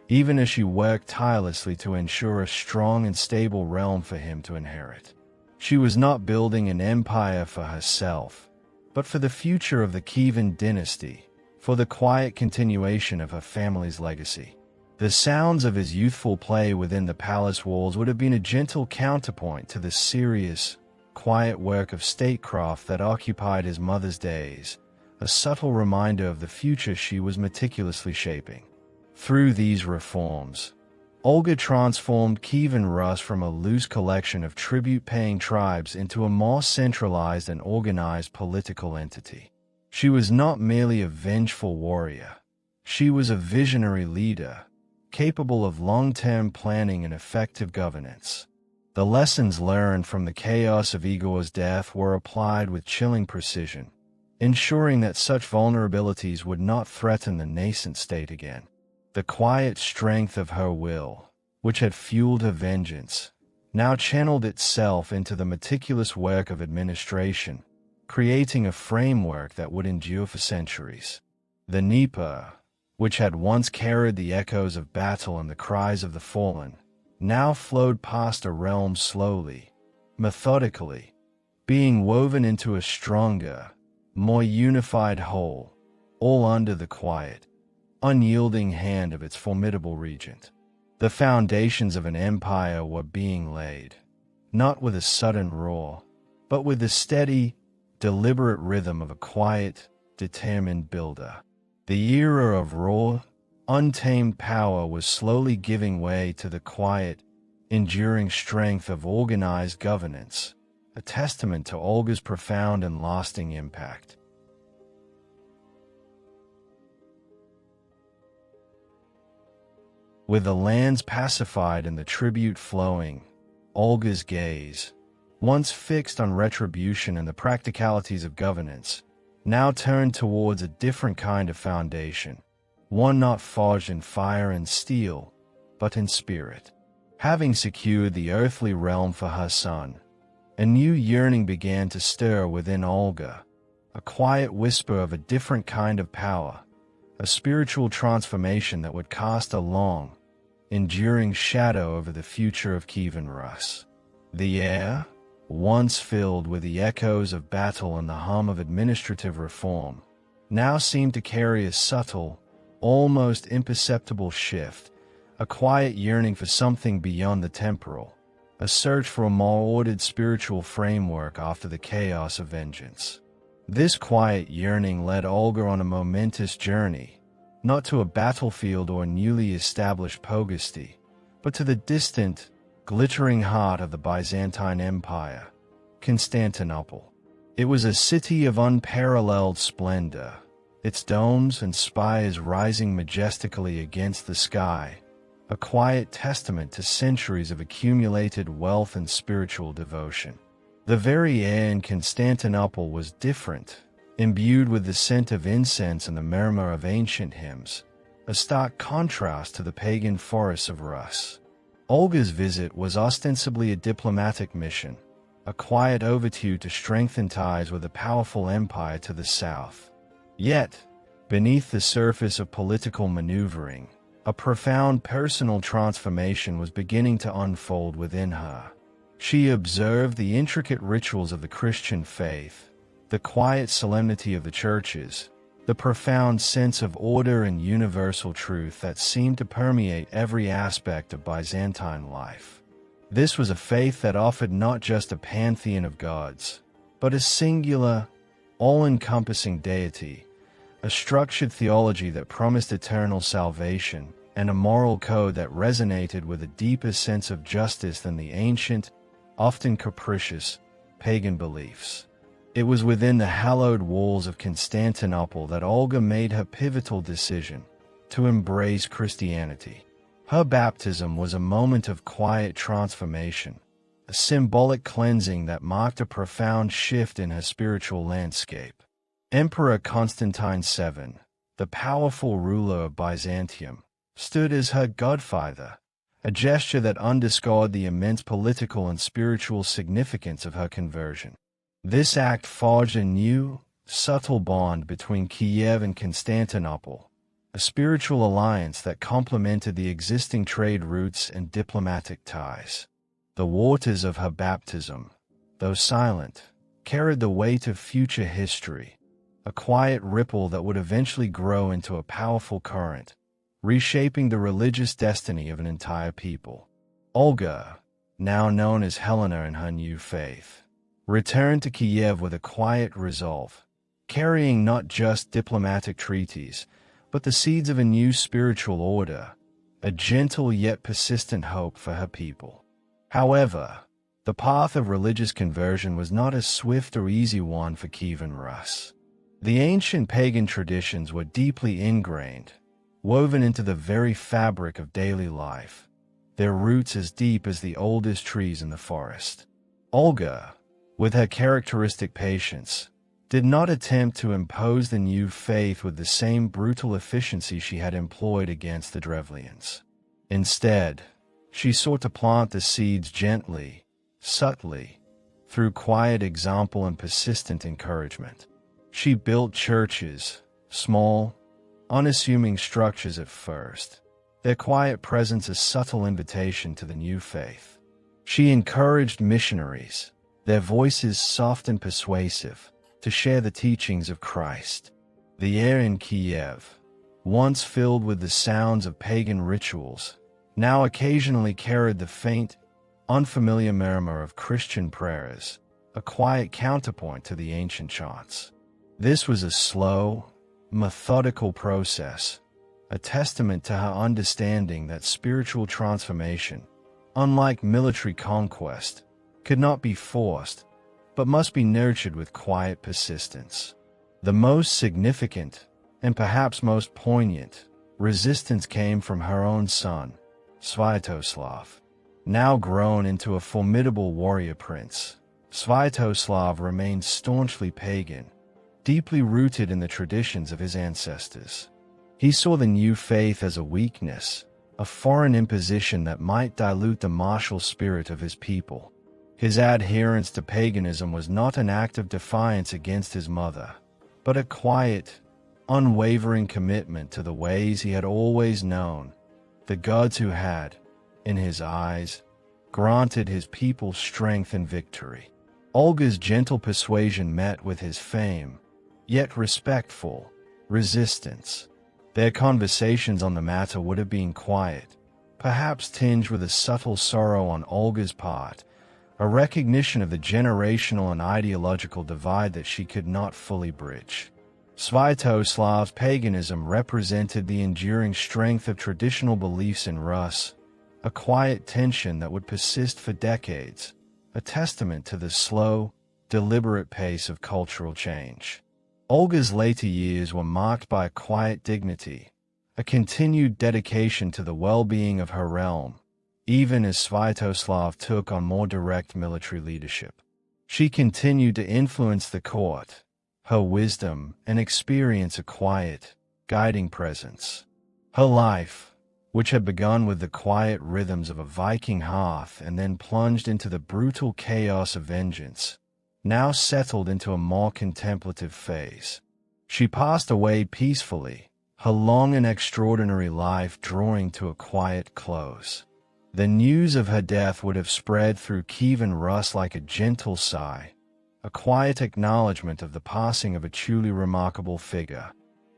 even as she worked tirelessly to ensure a strong and stable realm for him to inherit. She was not building an empire for herself, but for the future of the Kievan dynasty, for the quiet continuation of her family's legacy. The sounds of his youthful play within the palace walls would have been a gentle counterpoint to the serious, quiet work of statecraft that occupied his mother's days, a subtle reminder of the future she was meticulously shaping. Through these reforms, Olga transformed Kievan Rus from a loose collection of tribute-paying tribes into a more centralized and organized political entity. She was not merely a vengeful warrior. She was a visionary leader, capable of long-term planning and effective governance. The lessons learned from the chaos of Igor's death were applied with chilling precision, ensuring that such vulnerabilities would not threaten the nascent state again. The quiet strength of her will, which had fueled her vengeance, now channeled itself into the meticulous work of administration, creating a framework that would endure for centuries. The Dnieper, which had once carried the echoes of battle and the cries of the fallen, now flowed past a realm slowly, methodically, being woven into a stronger, more unified whole, all under the quiet, unyielding hand of its formidable regent. The foundations of an empire were being laid, not with a sudden roar, but with the steady, deliberate rhythm of a quiet, determined builder. The era of raw, untamed power was slowly giving way to the quiet, enduring strength of organized governance, a testament to Olga's profound and lasting impact. With the lands pacified and the tribute flowing, Olga's gaze, once fixed on retribution and the practicalities of governance, now turned towards a different kind of foundation, one not forged in fire and steel, but in spirit. Having secured the earthly realm for her son, a new yearning began to stir within Olga, a quiet whisper of a different kind of power, a spiritual transformation that would cast a long, enduring shadow over the future of Kievan Rus. The air, once filled with the echoes of battle and the hum of administrative reform, now seemed to carry a subtle, almost imperceptible shift, a quiet yearning for something beyond the temporal, a search for a more ordered spiritual framework after the chaos of vengeance. This quiet yearning led Olga on a momentous journey, not to a battlefield or newly established pogisty, but to the distant, glittering heart of the Byzantine Empire, Constantinople. It was a city of unparalleled splendor, its domes and spires rising majestically against the sky, a quiet testament to centuries of accumulated wealth and spiritual devotion. The very air in Constantinople was different, imbued with the scent of incense and the murmur of ancient hymns, a stark contrast to the pagan forests of Rus. Olga's visit was ostensibly a diplomatic mission, a quiet overture to strengthen ties with a powerful empire to the south. Yet, beneath the surface of political maneuvering, a profound personal transformation was beginning to unfold within her. She observed the intricate rituals of the Christian faith, the quiet solemnity of the churches, the profound sense of order and universal truth that seemed to permeate every aspect of Byzantine life. This was a faith that offered not just a pantheon of gods, but a singular, all-encompassing deity, a structured theology that promised eternal salvation, and a moral code that resonated with a deeper sense of justice than the ancient, often capricious, pagan beliefs. It was within the hallowed walls of Constantinople that Olga made her pivotal decision to embrace Christianity. Her baptism was a moment of quiet transformation, a symbolic cleansing that marked a profound shift in her spiritual landscape. Emperor Constantine VII, the powerful ruler of Byzantium, stood as her godfather, a gesture that underscored the immense political and spiritual significance of her conversion. This act forged a new, subtle bond between Kiev and Constantinople, a spiritual alliance that complemented the existing trade routes and diplomatic ties. The waters of her baptism, though silent, carried the weight of future history, a quiet ripple that would eventually grow into a powerful current, reshaping the religious destiny of an entire people. Olga, now known as Helena in her new faith, returned to Kiev with a quiet resolve, carrying not just diplomatic treaties, but the seeds of a new spiritual order, a gentle yet persistent hope for her people. However, the path of religious conversion was not a swift or easy one for Kievan Rus. The ancient pagan traditions were deeply ingrained, woven into the very fabric of daily life, their roots as deep as the oldest trees in the forest. Olga, with her characteristic patience, did not attempt to impose the new faith with the same brutal efficiency she had employed against the Drevlians. Instead, she sought to plant the seeds gently, subtly, through quiet example and persistent encouragement. She built churches, small, unassuming structures at first, their quiet presence a subtle invitation to the new faith. She encouraged missionaries, their voices soft and persuasive, to share the teachings of Christ. The air in Kiev, once filled with the sounds of pagan rituals, now occasionally carried the faint, unfamiliar murmur of Christian prayers, a quiet counterpoint to the ancient chants. This was a slow, methodical process, a testament to her understanding that spiritual transformation, unlike military conquest, could not be forced, but must be nurtured with quiet persistence. The most significant, and perhaps most poignant, resistance came from her own son, Sviatoslav. Now grown into a formidable warrior prince, Sviatoslav remained staunchly pagan, deeply rooted in the traditions of his ancestors. He saw the new faith as a weakness, a foreign imposition that might dilute the martial spirit of his people. His adherence to paganism was not an act of defiance against his mother, but a quiet, unwavering commitment to the ways he had always known, the gods who had, in his eyes, granted his people strength and victory. Olga's gentle persuasion met with his fame, yet respectful, resistance. Their conversations on the matter would have been quiet, perhaps tinged with a subtle sorrow on Olga's part, a recognition of the generational and ideological divide that she could not fully bridge. Sviatoslav's paganism represented the enduring strength of traditional beliefs in Rus, a quiet tension that would persist for decades, a testament to the slow, deliberate pace of cultural change. Olga's later years were marked by a quiet dignity, a continued dedication to the well-being of her realm, even as Sviatoslav took on more direct military leadership. She continued to influence the court, her wisdom and experience a quiet, guiding presence. Her life, which had begun with the quiet rhythms of a Viking hearth and then plunged into the brutal chaos of vengeance, now settled into a more contemplative phase. She passed away peacefully, her long and extraordinary life drawing to a quiet close. The news of her death would have spread through Kievan Rus like a gentle sigh, a quiet acknowledgement of the passing of a truly remarkable figure.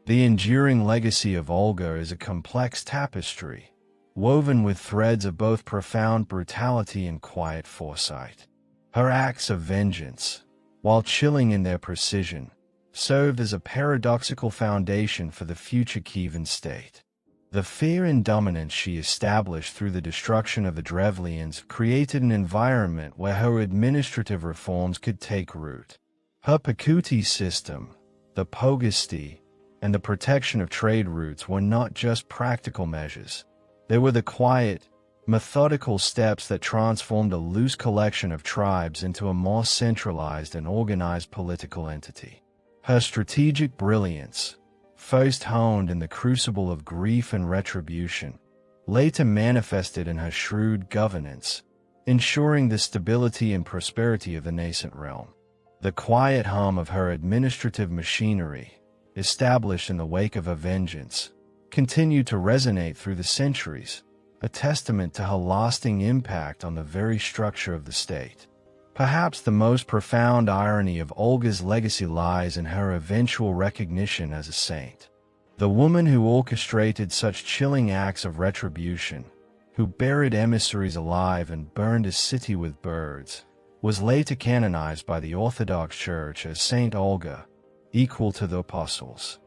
The enduring legacy of Olga is a complex tapestry, woven with threads of both profound brutality and quiet foresight. Her acts of vengeance, while chilling in their precision, served as a paradoxical foundation for the future Kievan state. The fear and dominance she established through the destruction of the Drevlians created an environment where her administrative reforms could take root. Her pakuti system, the pogisty, and the protection of trade routes were not just practical measures. They were the quiet, methodical steps that transformed a loose collection of tribes into a more centralized and organized political entity. Her strategic brilliance, first honed in the crucible of grief and retribution, later manifested in her shrewd governance, ensuring the stability and prosperity of the nascent realm. The quiet hum of her administrative machinery, established in the wake of her vengeance, continued to resonate through the centuries, a testament to her lasting impact on the very structure of the state. Perhaps the most profound irony of Olga's legacy lies in her eventual recognition as a saint. The woman who orchestrated such chilling acts of retribution, who buried emissaries alive and burned a city with birds, was later canonized by the Orthodox Church as Saint Olga, equal to the apostles.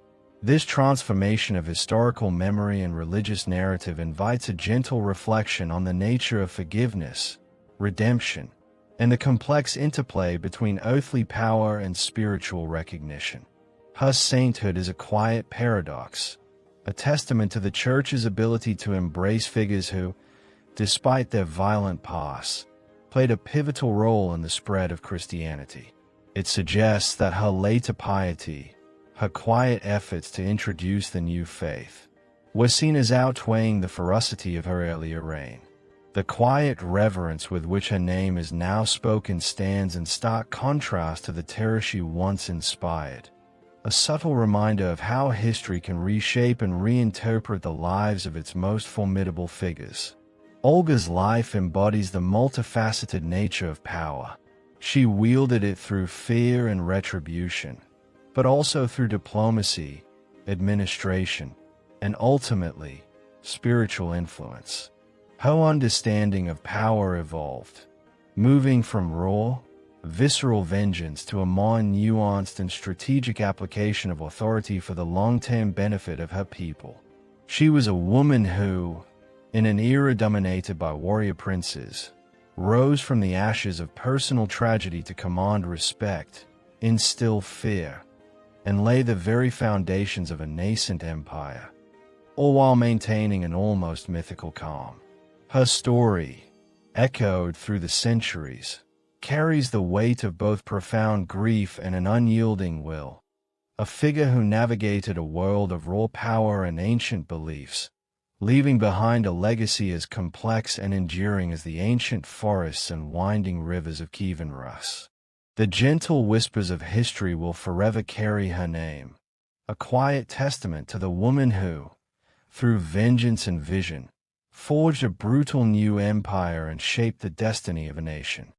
This transformation of historical memory and religious narrative invites a gentle reflection on the nature of forgiveness, redemption, and the complex interplay between earthly power and spiritual recognition. Her sainthood is a quiet paradox, a testament to the Church's ability to embrace figures who, despite their violent past, played a pivotal role in the spread of Christianity. It suggests that her later piety, her quiet efforts to introduce the new faith, were seen as outweighing the ferocity of her earlier reign. The quiet reverence with which her name is now spoken stands in stark contrast to the terror she once inspired, a subtle reminder of how history can reshape and reinterpret the lives of its most formidable figures. Olga's life embodies the multifaceted nature of power. She wielded it through fear and retribution, but also through diplomacy, administration, and ultimately, spiritual influence. Her understanding of power evolved, moving from raw, visceral vengeance to a more nuanced and strategic application of authority for the long-term benefit of her people. She was a woman who, in an era dominated by warrior princes, rose from the ashes of personal tragedy to command respect, instill fear, and lay the very foundations of a nascent empire, all while maintaining an almost mythical calm. Her story, echoed through the centuries, carries the weight of both profound grief and an unyielding will, a figure who navigated a world of raw power and ancient beliefs, leaving behind a legacy as complex and enduring as the ancient forests and winding rivers of Kievan Rus. The gentle whispers of history will forever carry her name, a quiet testament to the woman who, through vengeance and vision, forged a brutal new empire and shaped the destiny of a nation.